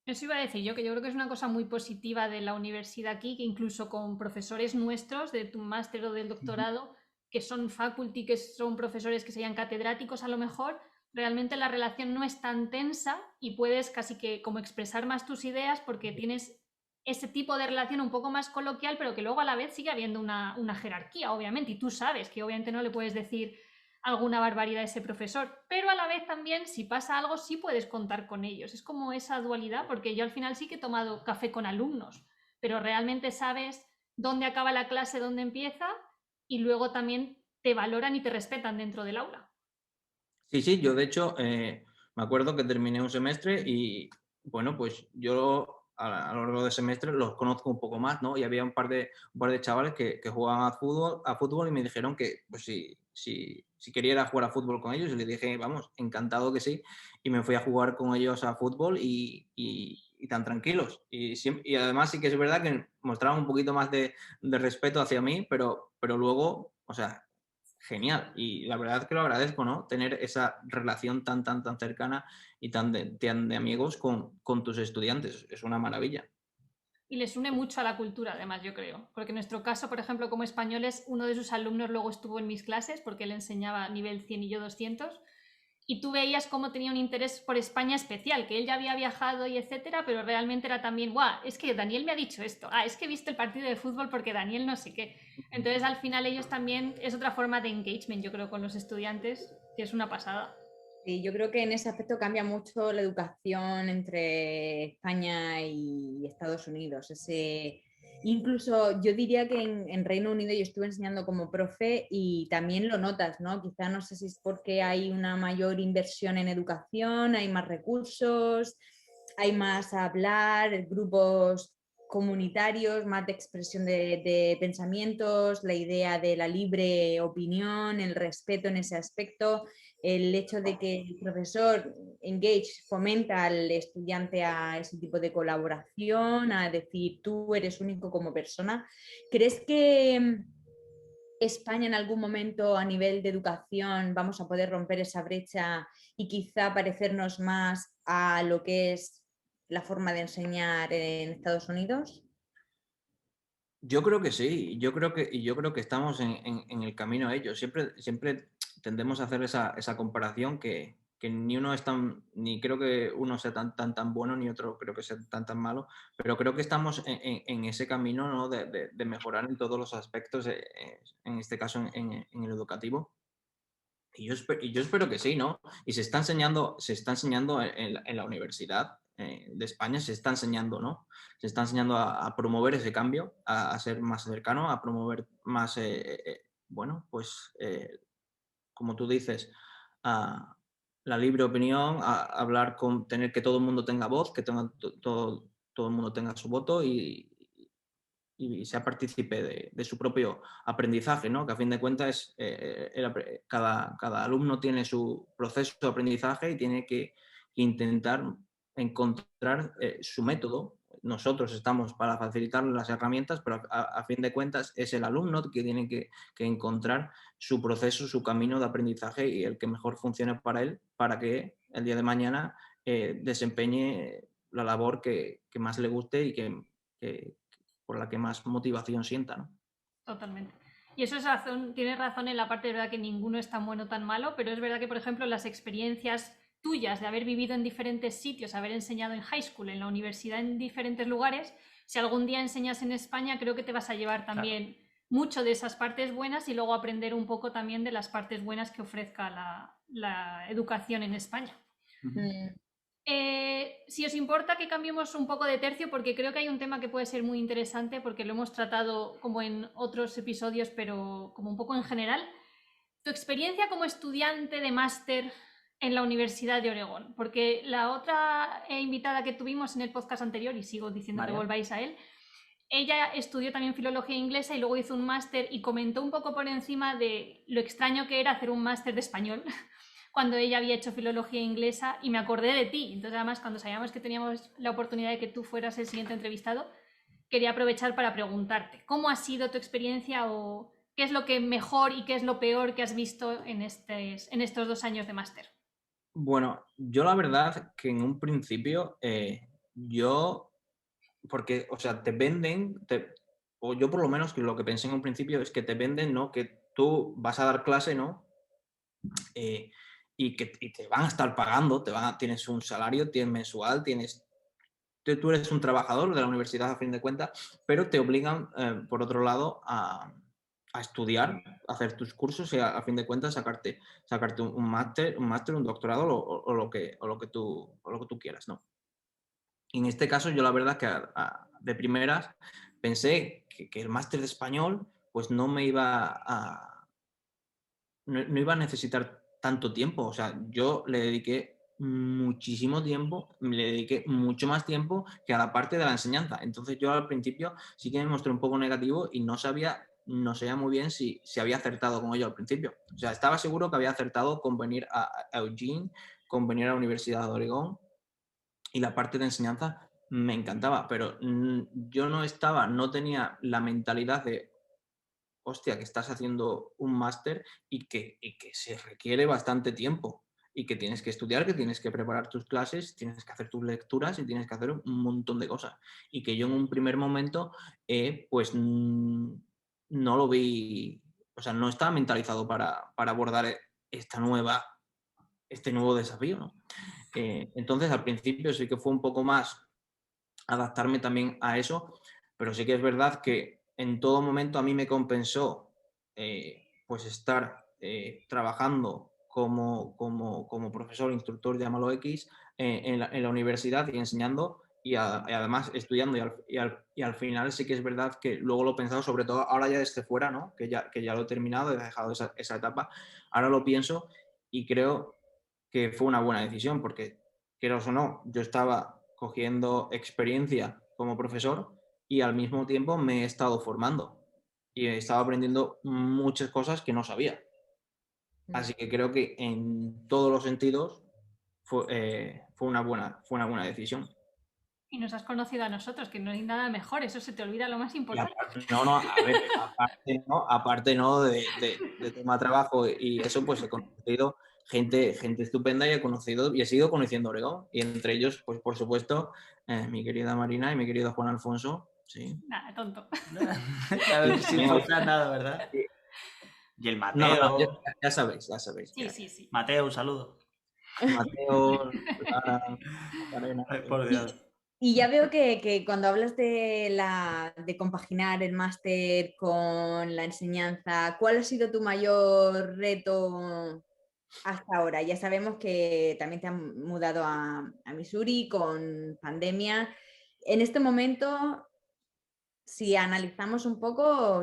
Eso iba a decir yo, que yo creo que es una cosa muy positiva de la universidad aquí, que incluso con profesores nuestros de tu máster o del doctorado, que son faculty, que son profesores que sean catedráticos a lo mejor, realmente la relación no es tan tensa y puedes casi que como expresar más tus ideas porque tienes ese tipo de relación un poco más coloquial, pero que luego a la vez sigue habiendo una jerarquía, obviamente, y tú sabes que obviamente no le puedes decir alguna barbaridad a ese profesor, pero a la vez también si pasa algo sí puedes contar con ellos. Es como esa dualidad, porque yo al final sí que he tomado café con alumnos, pero realmente sabes dónde acaba la clase, dónde empieza, y luego también te valoran y te respetan dentro del aula. sí, yo de hecho me acuerdo que terminé un semestre y bueno, pues yo a lo largo del semestre los conozco un poco más, ¿no? Y había un par de chavales que jugaban a fútbol y me dijeron que pues si quería ir a jugar a fútbol con ellos y les dije, vamos, encantado que sí. Y me fui a jugar con ellos a fútbol y tan tranquilos. Y además sí que es verdad que mostraban un poquito más de respeto hacia mí, pero luego, o sea, genial. Y la verdad es que lo agradezco, ¿no? Tener esa relación tan cercana y tan de amigos con tus estudiantes. Es una maravilla. Y les une mucho a la cultura, además, yo creo. Porque en nuestro caso, por ejemplo, como españoles, uno de sus alumnos luego estuvo en mis clases porque él enseñaba nivel 100 y yo 200. Y tú veías cómo tenía un interés por España especial, que él ya había viajado y etcétera, pero realmente era también, guau, es que Daniel me ha dicho esto, es que he visto el partido de fútbol porque Daniel no sé qué. Entonces, al final, ellos también, es otra forma de engagement, yo creo, con los estudiantes, que es una pasada. Sí, yo creo que en ese aspecto cambia mucho la educación entre España y Estados Unidos. Incluso yo diría que en Reino Unido yo estuve enseñando como profe y también lo notas, ¿no? Quizá no sé si es porque hay una mayor inversión en educación, hay más recursos, hay más a hablar, grupos comunitarios, más de expresión de pensamientos, la idea de la libre opinión, el respeto en ese aspecto, el hecho de que el profesor engage fomenta al estudiante a ese tipo de colaboración, a decir tú eres único como persona. ¿Crees que España en algún momento a nivel de educación vamos a poder romper esa brecha y quizá parecernos más a lo que es la forma de enseñar en Estados Unidos? Yo creo que sí, yo creo que estamos en el camino a ello. Siempre tendemos a hacer esa comparación que ni uno es ni creo que uno sea tan bueno, ni otro creo que sea tan malo, pero creo que estamos en ese camino, ¿no? de mejorar en todos los aspectos, en este caso en el educativo. Y yo espero que sí, ¿no? Y se está enseñando en la universidad de España, se está enseñando, ¿no? Se está enseñando a promover ese cambio, a ser más cercano, a promover más, bueno, pues, como tú dices, a la libre opinión, a hablar tener que todo el mundo tenga voz, que todo el mundo tenga su voto y sea partícipe de su propio aprendizaje, ¿no? Que a fin de cuentas cada alumno tiene su proceso de aprendizaje y tiene que intentar encontrar su método. Nosotros estamos para facilitar las herramientas, pero a fin de cuentas es el alumno que tiene que encontrar su proceso, su camino de aprendizaje y el que mejor funcione para él, para que el día de mañana desempeñe la labor que más le guste y que, por la que más motivación sienta, ¿no? Totalmente. Y eso es razón, tienes razón en la parte de verdad que ninguno es tan bueno o tan malo, pero es verdad que, por ejemplo, las experiencias tuyas de haber vivido en diferentes sitios, haber enseñado en high school, en la universidad, en diferentes lugares, si algún día enseñas en España, creo que te vas a llevar también mucho de esas partes buenas y luego aprender un poco también de las partes buenas que ofrezca la educación en España. Si os importa que cambiemos un poco de tercio, porque creo que hay un tema que puede ser muy interesante, porque lo hemos tratado como en otros episodios, pero como un poco en general. Tu experiencia como estudiante de máster en la Universidad de Oregón, porque la otra invitada que tuvimos en el podcast anterior, y sigo diciendo que volváis a él, ella estudió también filología inglesa y luego hizo un máster y comentó un poco por encima de lo extraño que era hacer un máster de español cuando ella había hecho filología inglesa, y me acordé de ti. Entonces, además, cuando sabíamos que teníamos la oportunidad de que tú fueras el siguiente entrevistado, quería aprovechar para preguntarte, ¿cómo ha sido tu experiencia o qué es lo que mejor y qué es lo peor que has visto en estos 2 años de máster? Bueno, yo la verdad que en un principio, porque, o sea, te venden, o yo por lo menos que lo que pensé en un principio es que te venden, ¿no? Que tú vas a dar clase, ¿no? Y te van a estar pagando, tienes un salario, tienes mensual, tú eres un trabajador de la universidad a fin de cuentas, pero te obligan, por otro lado, a estudiar, a hacer tus cursos y a fin de cuentas sacarte un máster, un doctorado o lo que tú quieras, ¿no? Y en este caso yo la verdad que de primeras pensé que el máster de español pues no iba a necesitar tanto tiempo. O sea, yo le dediqué muchísimo tiempo, le dediqué mucho más tiempo que a la parte de la enseñanza. Entonces yo al principio sí que me mostré un poco negativo y no sabía muy bien si había acertado con ello al principio. O sea, estaba seguro que había acertado con venir a Eugene, con venir a la Universidad de Oregón, y la parte de enseñanza me encantaba, pero yo no tenía la mentalidad hostia, que estás haciendo un máster y que se requiere bastante tiempo y que tienes que estudiar, que tienes que preparar tus clases, tienes que hacer tus lecturas y tienes que hacer un montón de cosas. Y que yo en un primer momento, pues no lo vi, o sea, no estaba mentalizado para abordar este nuevo desafío, ¿no? Entonces, al principio sí que fue un poco más adaptarme también a eso, pero sí que es verdad que en todo momento a mí me compensó pues estar trabajando como profesor, instructor, llámalo X, en la universidad y enseñando y además estudiando y al final sí que es verdad que luego lo he pensado, sobre todo ahora ya desde fuera, ¿no? que ya lo he terminado, he dejado esa etapa, ahora lo pienso y creo que fue una buena decisión porque, quieras o no, yo estaba cogiendo experiencia como profesor y al mismo tiempo me he estado formando y he estado aprendiendo muchas cosas que no sabía. Así que creo que en todos los sentidos fue una buena decisión. Y nos has conocido a nosotros, que no hay nada mejor, eso se te olvida lo más Y importante. a ver, aparte no de tema trabajo y eso, pues he conocido gente estupenda y he seguido conociendo Oregón. Y entre ellos, pues por supuesto, mi querida Marina y mi querido Juan Alfonso. Sí. Nada, tonto. Claro, sin forzar nada, ¿verdad? Y el No, Mateo. ya sabéis. Sí, sí, sí. Mateo, un saludo. Mateo, Lara, Macarena. Ay, por Dios. Y ya veo que cuando hablas de compaginar el máster con la enseñanza, ¿cuál ha sido tu mayor reto hasta ahora? Ya sabemos que también te han mudado a Missouri con pandemia. En este momento, si analizas un poco,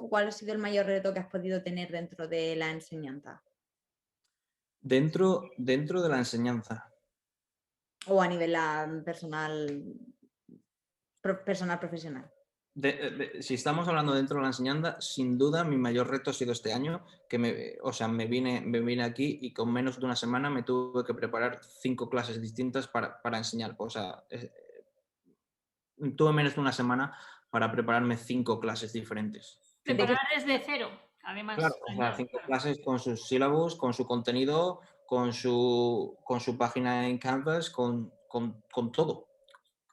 ¿cuál ha sido el mayor reto que has podido tener dentro de la enseñanza? Dentro de la enseñanza. O a nivel personal, profesional. Si estamos hablando dentro de la enseñanza, sin duda mi mayor reto ha sido este año, que me vine aquí y con menos de una semana me tuve que preparar 5 clases distintas para enseñar. O sea, tuve menos de una semana para prepararme 5 clases diferentes. Preparar desde cero, además. Claro, o sea, 5 clases con sus sílabos, con su contenido, con su página en Canvas, con todo.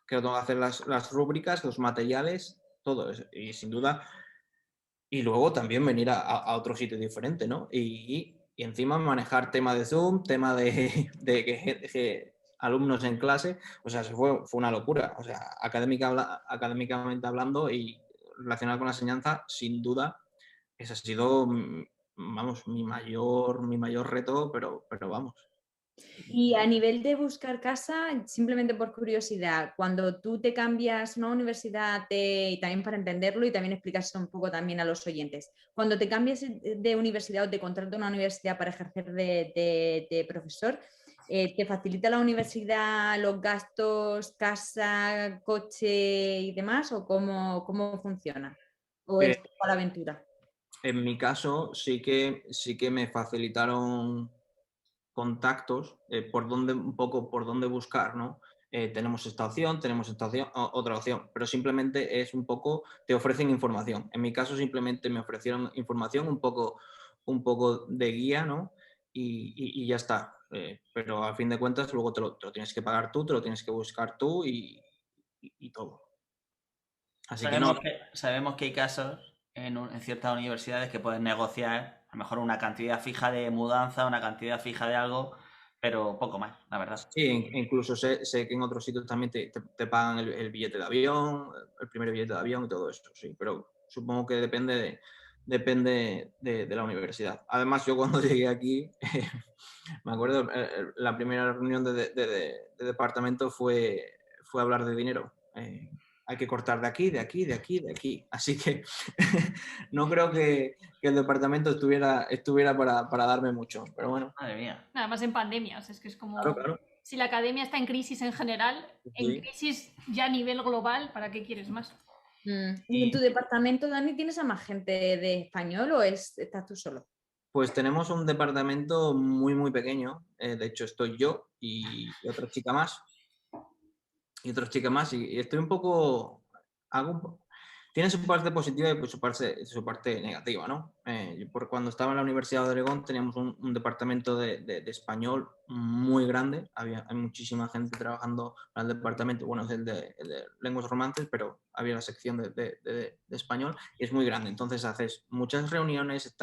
Que tengo que hacer las rúbricas, los materiales, todo eso. Y sin duda, y luego también venir a otro sitio diferente, ¿no? Y encima manejar tema de Zoom, tema de que alumnos en clase, o sea, fue una locura. O sea, académicamente hablando y relacionado con la enseñanza, sin duda, ese ha sido, vamos, mi mayor reto, pero vamos. Y a nivel de buscar casa, simplemente por curiosidad, cuando tú te cambias a una universidad, y también para entenderlo y también explicas un poco también a los oyentes, cuando te cambias de universidad o te contrata una universidad para ejercer de profesor, ¿te facilita la universidad los gastos, casa, coche y demás? ¿O cómo funciona? ¿O es toda la aventura? En mi caso, sí que me facilitaron contactos un poco por dónde buscar, ¿no? Tenemos esta opción, otra opción, pero simplemente es un poco, te ofrecen información. En mi caso simplemente me ofrecieron información, un poco de guía, ¿no? Y ya está. Pero a fin de cuentas luego te lo tienes que pagar tú, te lo tienes que buscar tú y todo. Así que no. Sabemos que hay casos en ciertas universidades que pueden negociar a lo mejor una cantidad fija de mudanza, una cantidad fija de algo, pero poco más, la verdad. Sí, incluso sé que en otros sitios también te pagan el billete de avión, el primer billete de avión y todo eso, sí, pero supongo que depende de la universidad. Además, yo cuando llegué aquí, me acuerdo, la primera reunión de departamento fue hablar de dinero. Hay que cortar de aquí, de aquí, de aquí, de aquí. Así que no creo que el departamento estuviera para darme mucho, pero bueno. Madre mía. Nada más en pandemia, o sea, es que es como... Claro. Si la academia está en crisis en general, Sí. en crisis ya a nivel global, ¿para qué quieres más? ¿Y en tu departamento, Dani, tienes a más gente de español o estás tú solo? Pues tenemos un departamento muy, muy pequeño. De hecho, estoy yo y otra chica más. Y estoy un poco... tiene su parte positiva y pues su parte negativa, ¿no? Por cuando estaba en la Universidad de Oregón teníamos un departamento de español muy grande, hay muchísima gente trabajando en el departamento, bueno, es el de lenguas romances, pero había la sección de español y es muy grande, entonces haces muchas reuniones,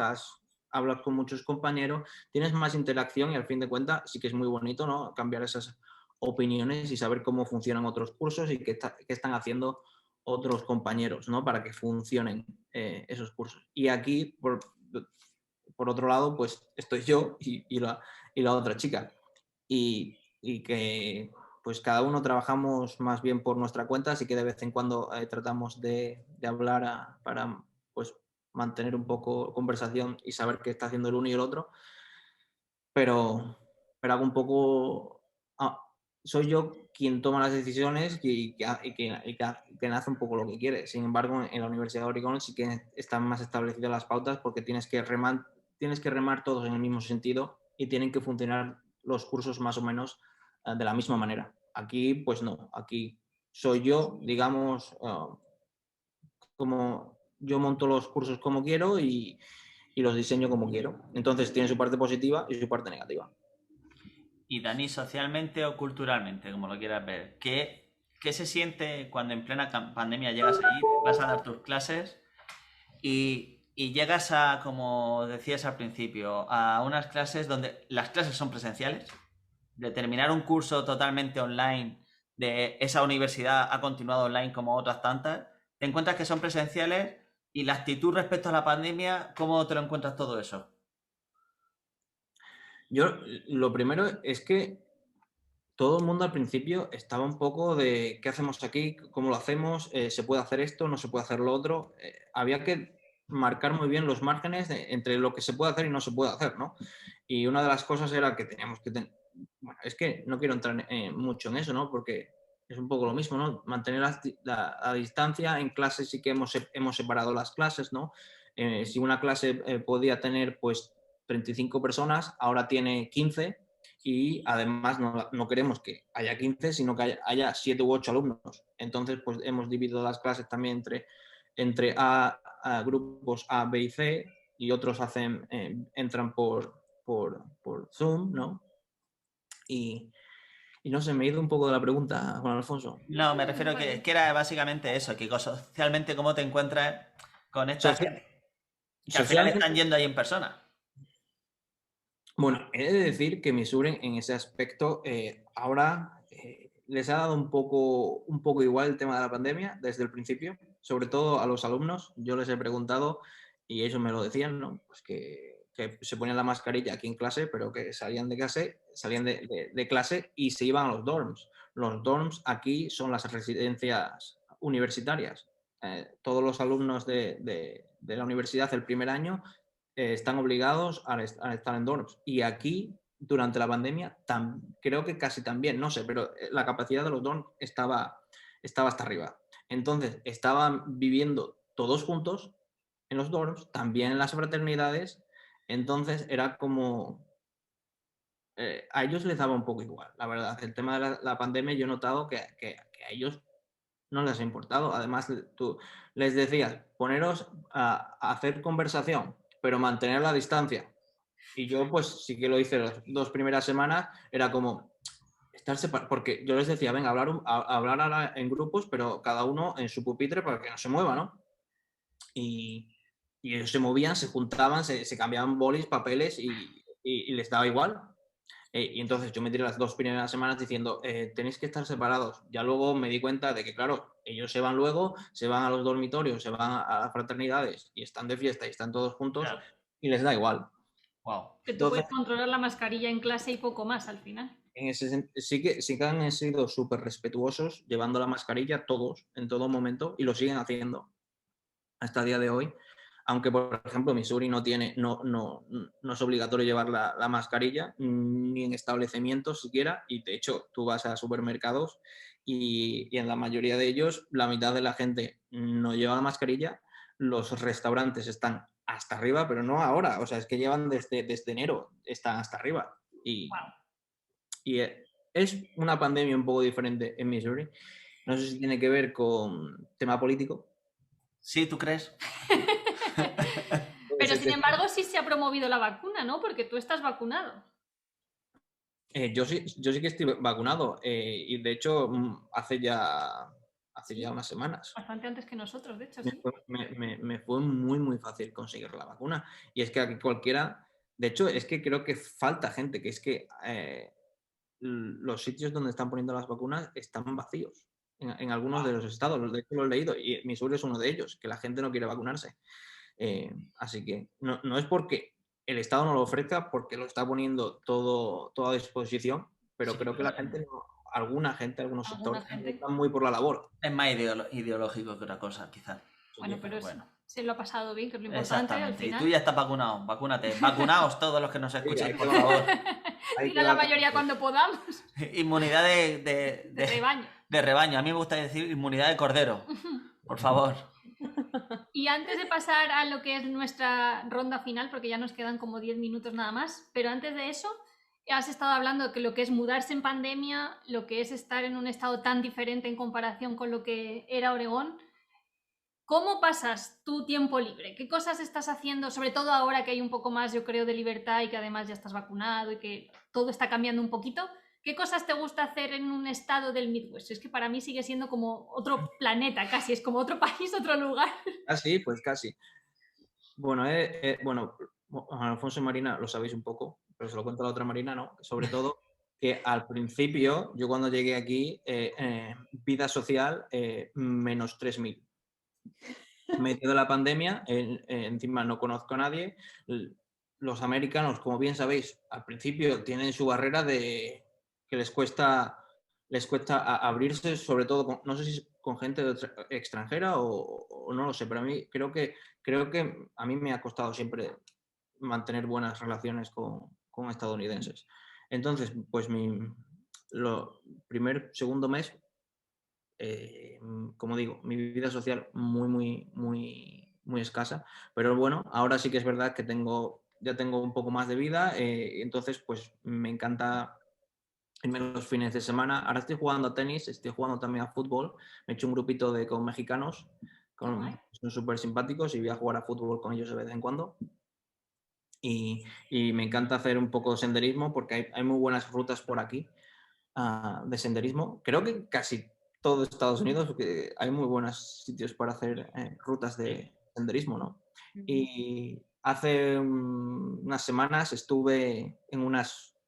hablas con muchos compañeros, tienes más interacción y al fin de cuentas sí que es muy bonito, ¿no? Cambiar esas opiniones y saber cómo funcionan otros cursos y qué están haciendo otros compañeros, ¿no? Para que funcionen esos cursos. Y aquí, por otro lado, pues estoy yo y la otra chica. Y que pues cada uno trabajamos más bien por nuestra cuenta, así que de vez en cuando tratamos de hablar para pues mantener un poco conversación y saber qué está haciendo el uno y el otro, pero hago un poco... soy yo quien toma las decisiones y que hace un poco lo que quiere. Sin embargo, en la Universidad de Oregón sí que están más establecidas las pautas porque tienes que remar todos en el mismo sentido y tienen que funcionar los cursos más o menos de la misma manera. Aquí, pues no. Aquí soy yo, digamos, como yo monto los cursos como quiero y los diseño como quiero. Entonces tiene su parte positiva y su parte negativa. Y Dani, socialmente o culturalmente, como lo quieras ver, ¿qué se siente cuando en plena pandemia llegas allí, vas a dar tus clases y llegas a, como decías al principio, a unas clases donde las clases son presenciales, de terminar un curso totalmente online, de esa universidad ha continuado online como otras tantas, te encuentras que son presenciales y la actitud respecto a la pandemia, ¿cómo te lo encuentras todo eso? Yo, lo primero es que todo el mundo al principio estaba un poco de ¿qué hacemos aquí? ¿Cómo lo hacemos? ¿Se puede hacer esto? ¿No se puede hacer lo otro? Había que marcar muy bien los márgenes entre lo que se puede hacer y no se puede hacer, ¿no? Y una de las cosas era que teníamos que bueno, es que no quiero entrar mucho en eso, ¿no? Porque es un poco lo mismo, ¿no? Mantener la distancia. En clases sí que hemos separado las clases, ¿no? Si una clase podía tener pues 35 personas, ahora tiene 15 y además no queremos que haya 15, sino que haya 7 u 8 alumnos. Entonces, pues hemos dividido las clases también entre grupos A, B y C y otros entran por Zoom, ¿no? Y no sé, me he ido un poco de la pregunta, Juan Alfonso. No, me refiero que era básicamente eso, que socialmente cómo te encuentras con esta gente que al final están yendo ahí en persona. Bueno, he de decir que Missouri en ese aspecto ahora les ha dado un poco igual el tema de la pandemia desde el principio, sobre todo a los alumnos. Yo les he preguntado y ellos me lo decían, ¿no? Pues que se ponían la mascarilla aquí en clase, pero que salían de clase y se iban a los dorms. Los dorms aquí son las residencias universitarias. Todos los alumnos de la universidad el primer año están obligados a estar en dorms. Y aquí, durante la pandemia, creo que casi también, no sé, pero la capacidad de los dorms estaba hasta arriba. Entonces, estaban viviendo todos juntos en los dorms, también en las fraternidades. Entonces, era como... a ellos les daba un poco igual, la verdad. El tema de la pandemia yo he notado que a ellos no les ha importado. Además, tú les decías, poneros a hacer conversación, pero mantener la distancia. Y yo, pues sí que lo hice las 2 primeras semanas, era como estar separado, porque yo les decía, venga, hablar ahora en grupos, pero cada uno en su pupitre para que no se mueva, ¿no? Y ellos se movían, se juntaban, se cambiaban bolis, papeles y les daba igual. Y entonces yo me tiré las 2 primeras semanas diciendo, tenéis que estar separados. Ya luego me di cuenta de que, claro, ellos se van luego, se van a los dormitorios, se van a las fraternidades y están de fiesta y están todos juntos, claro, y les da igual. Wow. Que tú puedes controlar la mascarilla en clase y poco más al final. Sí que han sido súper respetuosos llevando la mascarilla todos, en todo momento, y lo siguen haciendo hasta el día de hoy. Aunque, por ejemplo, Missouri no es obligatorio llevar la mascarilla, ni en establecimientos siquiera, y de hecho tú vas a supermercados y en la mayoría de ellos la mitad de la gente no lleva la mascarilla, los restaurantes están hasta arriba, pero no ahora, o sea, es que llevan desde enero, están hasta arriba. Y es una pandemia un poco diferente en Missouri. No sé si tiene que ver con tema político, ¿Sí, tú crees? Pero sin embargo sí se ha promovido la vacuna, ¿no? Porque tú estás vacunado. Yo sí que estoy vacunado y de hecho hace ya Sí, unas semanas. bastante antes que nosotros, de hecho, Me sí. fue, me fue muy, muy fácil conseguir la vacuna. Y es que aquí cualquiera, de hecho, es que creo que falta gente, que es que los sitios donde están poniendo las vacunas están vacíos en algunos de los estados. De hecho, lo he leído y Missouri es uno de ellos, que la gente no quiere vacunarse. Así que no es porque el Estado no lo ofrezca, porque lo está poniendo todo a disposición, pero Sí, creo que la gente, algunos Alguna sectores, no gente. están muy por la labor. es más ideológico que otra cosa, quizás. Bueno, pero Bueno, se lo ha pasado bien, que es lo importante al exactamente. Y tú final. ya estás vacunado, vacúnate. Vacunaos todos los que nos Sí, escuchéis, hay por que favor. hay Ir que a la vacunarse. mayoría cuando podamos. Inmunidad De rebaño. de rebaño. A mí me gusta decir inmunidad de cordero. Por favor. Y antes de pasar a lo que es nuestra ronda final, porque ya nos quedan como 10 minutos nada más, pero antes de eso, has estado hablando de lo que es mudarse en pandemia, lo que es estar en un estado tan diferente en comparación con lo que era Oregón. ¿Cómo pasas tu tiempo libre? ¿Qué cosas estás haciendo? Sobre todo ahora que hay un poco más, yo creo, de libertad y que además ya estás vacunado y que todo está cambiando un poquito. ¿Qué cosas te gusta hacer en un estado del Midwest? Es que para mí sigue siendo como otro planeta casi, es como otro país, otro lugar. Casi, pues casi. Bueno, bueno, Alfonso y Marina lo sabéis un poco, pero se lo cuento a la otra Marina, ¿no? Sobre todo que al principio, yo cuando llegué aquí, vida social, menos 3.000. Medio de la pandemia, encima no conozco a nadie. Los americanos, como bien sabéis, al principio tienen su barrera de que les cuesta abrirse, sobre todo, no sé si con gente extranjera o no lo sé, pero a mí creo que a mí me ha costado siempre mantener buenas relaciones con estadounidenses. Entonces, pues segundo mes, como digo, mi vida social muy escasa, pero bueno, ahora sí que es verdad que ya tengo un poco más de vida, entonces pues me encanta irme los fines de semana. Ahora estoy jugando a tenis, estoy jugando también a fútbol, me he hecho un grupito con mexicanos, son súper simpáticos y voy a jugar a fútbol con ellos de vez en cuando. Y me encanta hacer un poco de senderismo porque hay muy buenas rutas por aquí de senderismo. Creo que casi todo Estados Unidos, porque hay muy buenos sitios para hacer rutas de senderismo, ¿no? Y hace unas semanas estuve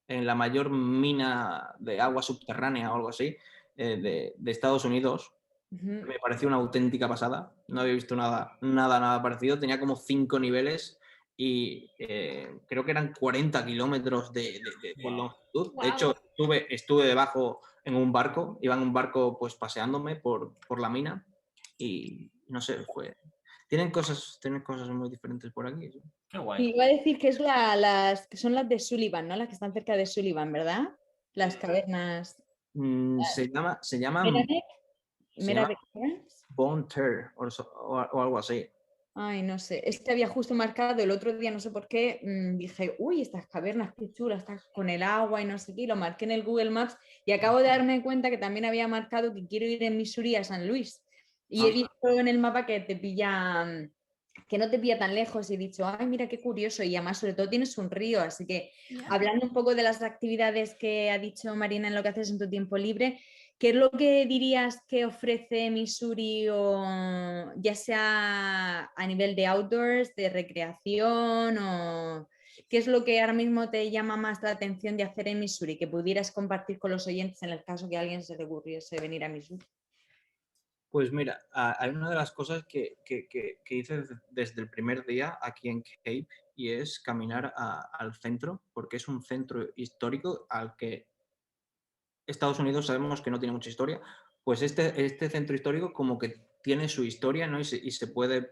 en la mayor mina de agua subterránea o algo así de Estados Unidos. Me pareció una auténtica pasada. No había visto nada parecido. Tenía como 5 niveles y creo que eran 40 kilómetros de longitud. Wow. De hecho, estuve debajo en un barco, iba en un barco pues paseándome por la mina y no sé, tienen cosas muy diferentes por aquí. ¿Sí? Qué guay. Iba a decir que que son las de Sullivan, ¿no? Las que están cerca de Sullivan, ¿verdad? Las cavernas. Se llama Meravec. Bone Terror o algo así. Ay, no sé. Es que había justo marcado el otro día, no sé por qué, dije, uy, estas cavernas, qué chulas, estás con el agua y no sé qué. Y lo marqué en el Google Maps y acabo de darme cuenta que también había marcado que quiero ir en Missouri a San Luis. Y he visto en el mapa que que no te pilla tan lejos y he dicho, ay, mira qué curioso. Y además, sobre todo, tienes un río. Así que, hablando un poco de las actividades que ha dicho Marina en lo que haces en tu tiempo libre, ¿qué es lo que dirías que ofrece Missouri, o ya sea a nivel de outdoors, de recreación, o qué es lo que ahora mismo te llama más la atención de hacer en Missouri, que pudieras compartir con los oyentes en el caso que a alguien se le ocurriese venir a Missouri? Pues mira, hay una de las cosas que hice desde el primer día aquí en Cape y es caminar al centro, porque es un centro histórico al que Estados Unidos sabemos que no tiene mucha historia, pues este centro histórico como que tiene su historia, ¿no? Y se puede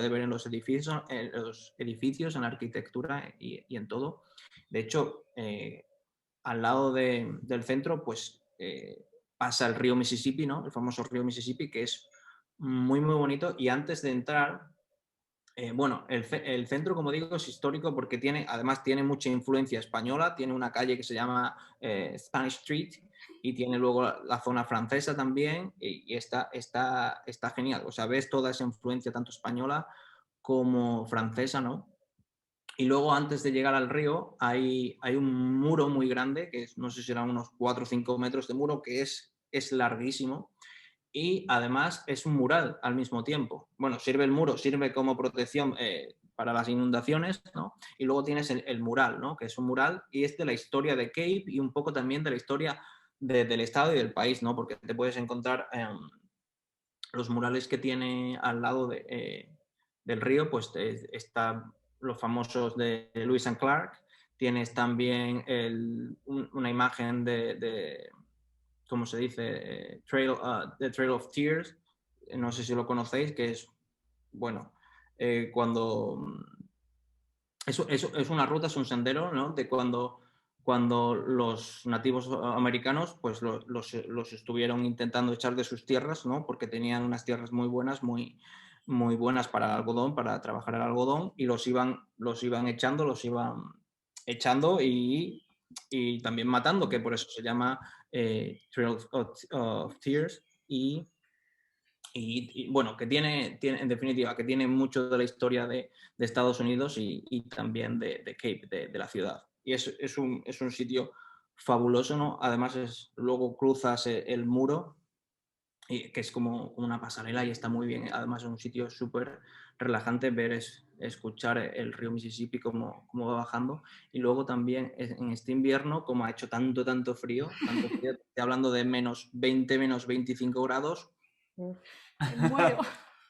ver en los edificios, en la arquitectura y en todo. De hecho, al lado del centro, pues pasa el río Mississippi, ¿no? El famoso río Mississippi, que es muy bonito. Y antes de entrar, Bueno, el centro, como digo, es histórico porque además tiene mucha influencia española. Tiene una calle que se llama Spanish Street y tiene luego la zona francesa también y está genial. O sea, ves toda esa influencia tanto española como francesa, ¿no? Y luego, antes de llegar al río, hay un muro muy grande, que no sé si serán unos 4 o 5 metros de muro, que es larguísimo. Y además es un mural al mismo tiempo. Bueno, el muro sirve como protección para las inundaciones, ¿no? Y luego tienes el mural, ¿no? Que es un mural y es de la historia de Cape y un poco también de la historia del estado y del país, ¿no? Porque te puedes encontrar los murales que tiene al lado del río, pues están los famosos de Lewis and Clark. Tienes también una imagen de ¿cómo se dice? The Trail of Tears, no sé si lo conocéis, que es, bueno, cuando... Es una ruta, es un sendero, ¿no? De cuando los nativos americanos pues los estuvieron intentando echar de sus tierras, ¿no? Porque tenían unas tierras muy buenas, muy buenas para el algodón, para trabajar el algodón, y los iban echando y también matando, que por eso se llama Trail of Tears. Y bueno, que tiene, en definitiva, que tiene mucho de la historia de Estados Unidos y también de Cape, de la ciudad. Y es un sitio fabuloso, ¿no? Además, luego cruzas el muro, que es como una pasarela y está muy bien. Además, es un sitio súper relajante escuchar el río Mississippi cómo va bajando. Y luego también en este invierno, como ha hecho tanto frío, estoy hablando de menos 20, menos 25 grados, Me muero.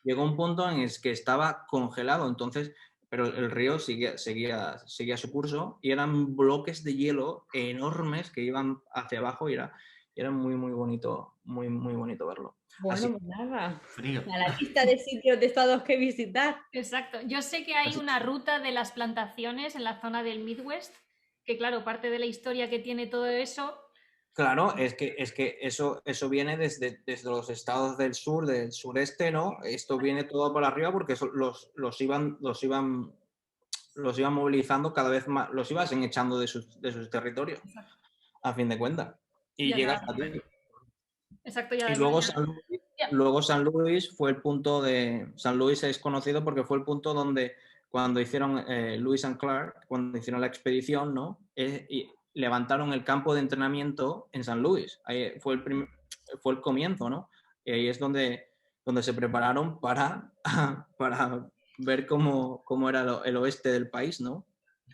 llegó un punto en el que estaba congelado, entonces, pero el río seguía su curso y eran bloques de hielo enormes que iban hacia abajo y era muy bonito, muy bonito verlo. Bueno, pues nada, Frío. a la lista de sitios de estados que visitar. Exacto. Yo sé que hay una ruta de las plantaciones en la zona del Midwest, que claro, parte de la historia que tiene todo eso. Claro, es que eso viene desde los estados del sur, del sureste, ¿no? Esto viene todo por arriba porque los iban movilizando cada vez más, los iban echando de sus territorios, a fin de cuentas. Y Ya, llegas a ti. exacto, ya. Y luego San Luis fue el punto de... San Luis es conocido porque fue el punto donde cuando hicieron Lewis and Clark, cuando hicieron la expedición, ¿no? Y levantaron el campo de entrenamiento en San Luis. Ahí fue el comienzo, ¿no? Y ahí es donde se prepararon para ver cómo era el oeste del país, ¿no?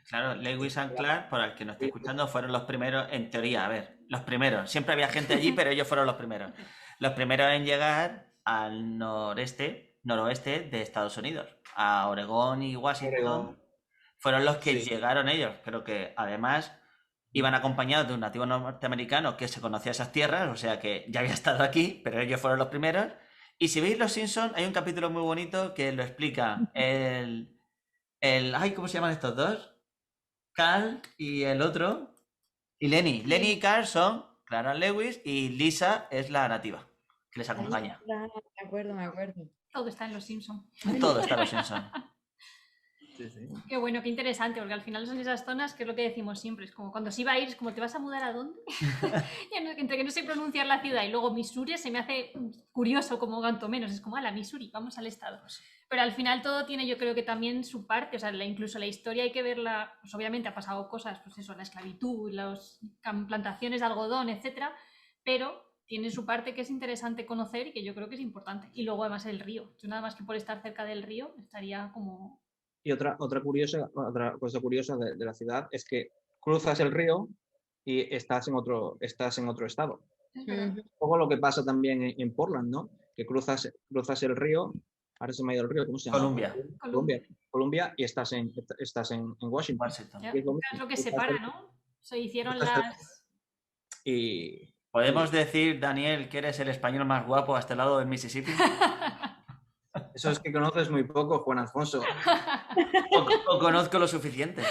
Claro, Lewis and Clark, por el que nos esté escuchando, fueron los primeros, en teoría, a ver, los primeros. Siempre había gente allí, pero ellos fueron los primeros. Los primeros en llegar al noroeste de Estados Unidos, a Oregón y Washington. Fueron los que llegaron ellos, pero que además iban acompañados de un nativo norteamericano que se conocía esas tierras, o sea que ya había estado aquí, pero ellos fueron los primeros. Y si veis Los Simpsons, hay un capítulo muy bonito que lo explica ay, ¿cómo se llaman estos dos? Carl y el otro. Y Lenny. Lenny y Carl son Clara Lewis y Lisa es la nativa que les acompaña. Me acuerdo. Todo está en Los Simpsons. Todo está en Los Simpsons. Sí, sí. Qué bueno, qué interesante, porque al final son esas zonas que es lo que decimos siempre. Es como cuando se iba a ir, es como, ¿te vas a mudar a dónde? Entre que no sé pronunciar la ciudad y luego Missouri se me hace curioso como ganto menos. Es como, la Missouri, vamos al estado. Pero al final todo tiene, yo creo que también su parte, o sea, incluso la historia hay que verla, pues obviamente ha pasado cosas, pues eso, la esclavitud, las plantaciones de algodón, etcétera, pero tiene su parte que es interesante conocer y que yo creo que es importante. Y luego además el río. Yo nada más que por estar cerca del río estaría como... Y otra cosa curiosa de la ciudad es que cruzas el río y estás en otro estado. Un poco lo que pasa también en Portland, ¿no? Que cruzas el río, ahora se me ha ido el río, ¿cómo se llama? Columbia y estás en Washington. Es lo que separa, ¿no? Se hicieron las... Y... ¿Podemos decir, Daniel, que eres el español más guapo a este lado del Mississippi? Eso es que conoces muy poco, Juan Alfonso. O conozco lo suficiente.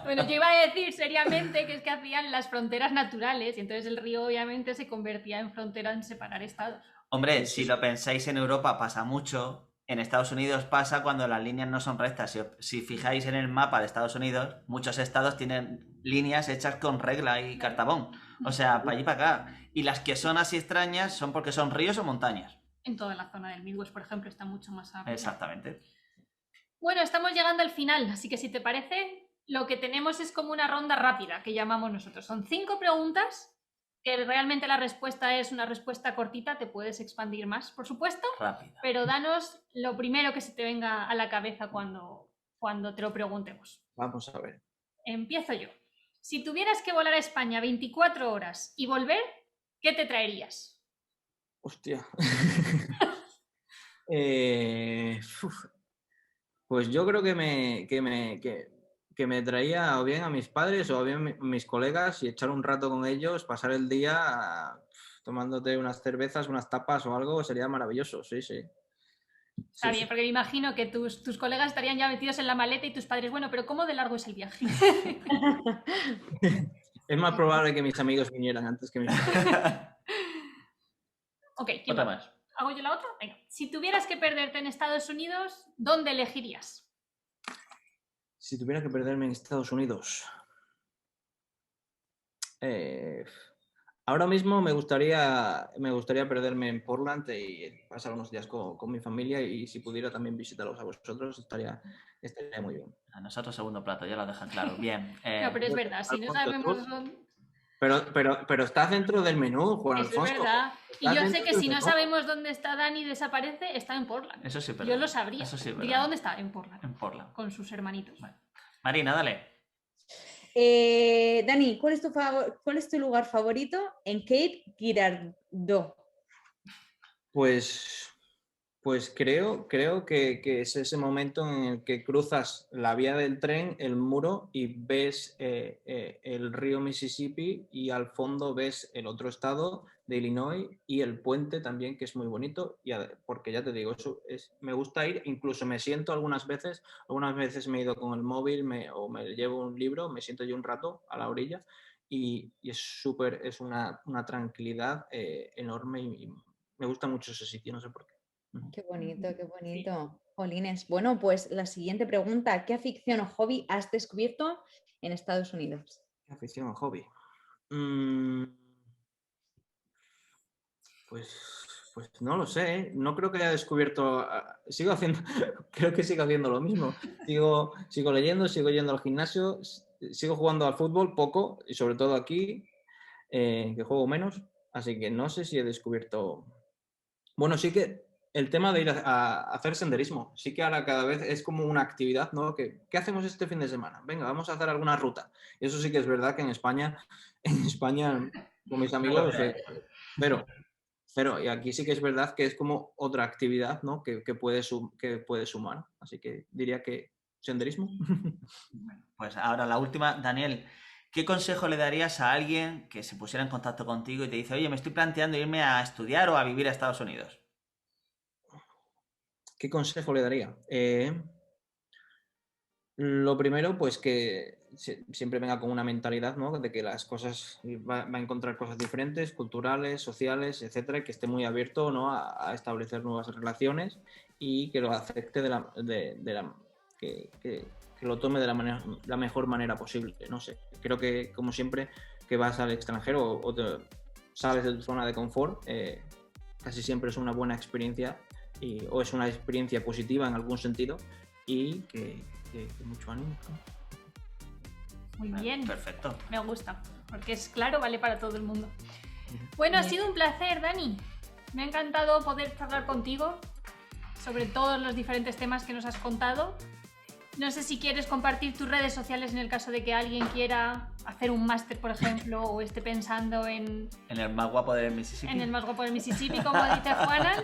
Bueno, yo iba a decir seriamente que es que hacían las fronteras naturales y entonces el río obviamente se convertía en frontera en separar estados. Hombre, si lo pensáis, en Europa pasa mucho. en Estados Unidos pasa cuando las líneas no son rectas. Si fijáis en el mapa de Estados Unidos, muchos estados tienen líneas hechas con regla y cartabón. O sea, para allí y para acá. Y las que son así extrañas son porque son ríos o montañas. En toda la zona del Midwest, por ejemplo, está mucho más arriba. Exactamente. Bueno, estamos llegando al final, así que si te parece, lo que tenemos es como una ronda rápida, que llamamos nosotros. Son 5 preguntas, que realmente la respuesta es una respuesta cortita, te puedes expandir más, por supuesto. Rápida. Pero danos lo primero que se te venga a la cabeza cuando te lo preguntemos. Vamos a ver. Empiezo yo. Si tuvieras que volar a España 24 horas y volver, ¿qué te traerías? Hostia. Pues yo creo que me traía o bien a mis padres o bien a mis colegas y echar un rato con ellos, pasar el día tomándote unas cervezas, unas tapas o algo, sería maravilloso, sí. Está bien, porque me imagino que tus colegas estarían ya metidos en la maleta y tus padres, bueno, pero ¿cómo de largo es el viaje? Es más probable que mis amigos vinieran antes que mis padres. Ok, ¿quién Otra va? más. ¿Hago yo la otra? Venga. Si tuvieras que perderte en Estados Unidos, ¿dónde elegirías? Si tuviera que perderme en Estados Unidos. Ahora mismo me gustaría perderme en Portland y pasar unos días con mi familia, y si pudiera también visitaros a vosotros, estaría muy bien. A nosotros segundo plato, ya lo dejan claro. Bien. No, pero es verdad, si no sabemos dónde... Pero está dentro del menú, Juan Alfonso. Eso es verdad. Y Está yo sé dentro que del si no menú. sabemos dónde está Dani desaparece, está en Portland. Eso sí es verdad. Yo lo sabría. Eso sí es Diría verdad. dónde está, en Portland. En Portland. Con sus hermanitos. Bueno. Marina, dale. Dani, ¿cuál es tu lugar favorito en Cape Girardeau? Pues creo que es ese momento en el que cruzas la vía del tren, el muro, y ves el río Mississippi, y al fondo ves el otro estado de Illinois y el puente también, que es muy bonito, porque ya te digo, me gusta ir, incluso me siento algunas veces me he ido con el móvil o me llevo un libro, me siento yo un rato a la orilla y es una tranquilidad enorme, y me gusta mucho ese sitio, no sé por qué. Qué bonito, qué bonito. Jolines. Bueno, pues la siguiente pregunta, ¿qué afición o hobby has descubierto en Estados Unidos? ¿Qué afición o hobby? Pues no lo sé, ¿eh? No creo que haya descubierto. Creo que sigo haciendo lo mismo. Sigo leyendo, sigo yendo al gimnasio, sigo jugando al fútbol poco, y sobre todo aquí, que juego menos. Así que no sé si he descubierto. Bueno, sí que el tema de ir a hacer senderismo, sí que ahora cada vez es como una actividad, ¿no? ¿Qué hacemos este fin de semana? Venga, vamos a hacer alguna ruta. Y eso sí que es verdad que en España con mis amigos, pero y aquí sí que es verdad que es como otra actividad, ¿no? que puede sumar. Así que diría que senderismo. Pues ahora la última. Daniel, ¿qué consejo le darías a alguien que se pusiera en contacto contigo y te dice, oye, me estoy planteando irme a estudiar o a vivir a Estados Unidos? ¿Qué consejo le daría? Lo primero, pues que siempre venga con una mentalidad, ¿no? De que las cosas va a encontrar cosas diferentes, culturales, sociales, etcétera, y que esté muy abierto, ¿no? a establecer nuevas relaciones, y que lo acepte que lo tome de la mejor manera posible. No sé, creo que, como siempre, que vas al extranjero o te sales de tu zona de confort, casi siempre es una buena experiencia, o es una experiencia positiva en algún sentido, y que mucho ánimo. Muy bien. Perfecto. Me gusta, porque es claro, vale para todo el mundo. Bueno, ha sido un placer, Dani. Me ha encantado poder charlar contigo sobre todos los diferentes temas que nos has contado. No sé si quieres compartir tus redes sociales en el caso de que alguien quiera hacer un máster, por ejemplo, o esté pensando en el más guapo del Mississippi. En el más guapo del Mississippi, como dice Juana,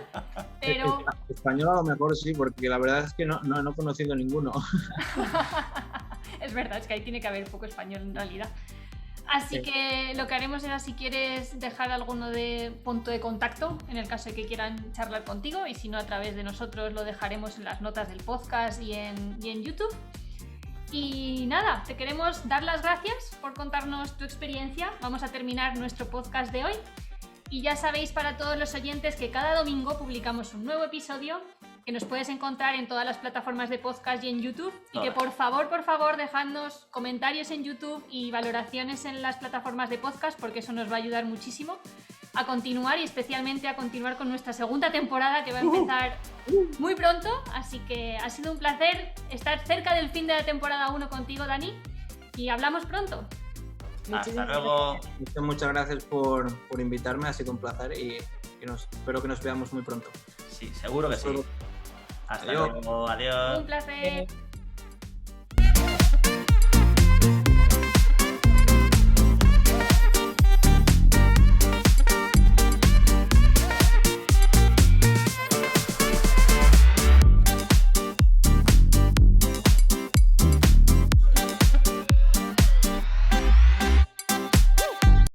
pero... Español a lo mejor sí, porque la verdad es que no he conocido ninguno. Es verdad, es que ahí tiene que haber poco español en realidad. Así que lo que haremos será, si quieres, dejar alguno de punto de contacto en el caso de que quieran charlar contigo, y si no, a través de nosotros lo dejaremos en las notas del podcast y en YouTube. Y nada, te queremos dar las gracias por contarnos tu experiencia. Vamos a terminar nuestro podcast de hoy. Y ya sabéis, para todos los oyentes, que cada domingo publicamos un nuevo episodio que nos puedes encontrar en todas las plataformas de podcast y en YouTube. Y que Todas. por favor, dejadnos comentarios en YouTube y valoraciones en las plataformas de podcast, porque eso nos va a ayudar muchísimo a continuar y especialmente a continuar con nuestra segunda temporada que va a empezar muy pronto. Así que ha sido un placer estar cerca del fin de la temporada 1 contigo, Dani, y hablamos pronto. Hasta luego. Muchas gracias por invitarme, ha sido un placer y espero que nos veamos muy pronto. Sí, seguro que sí. Solo- Hasta Adiós. luego, adiós. Un placer.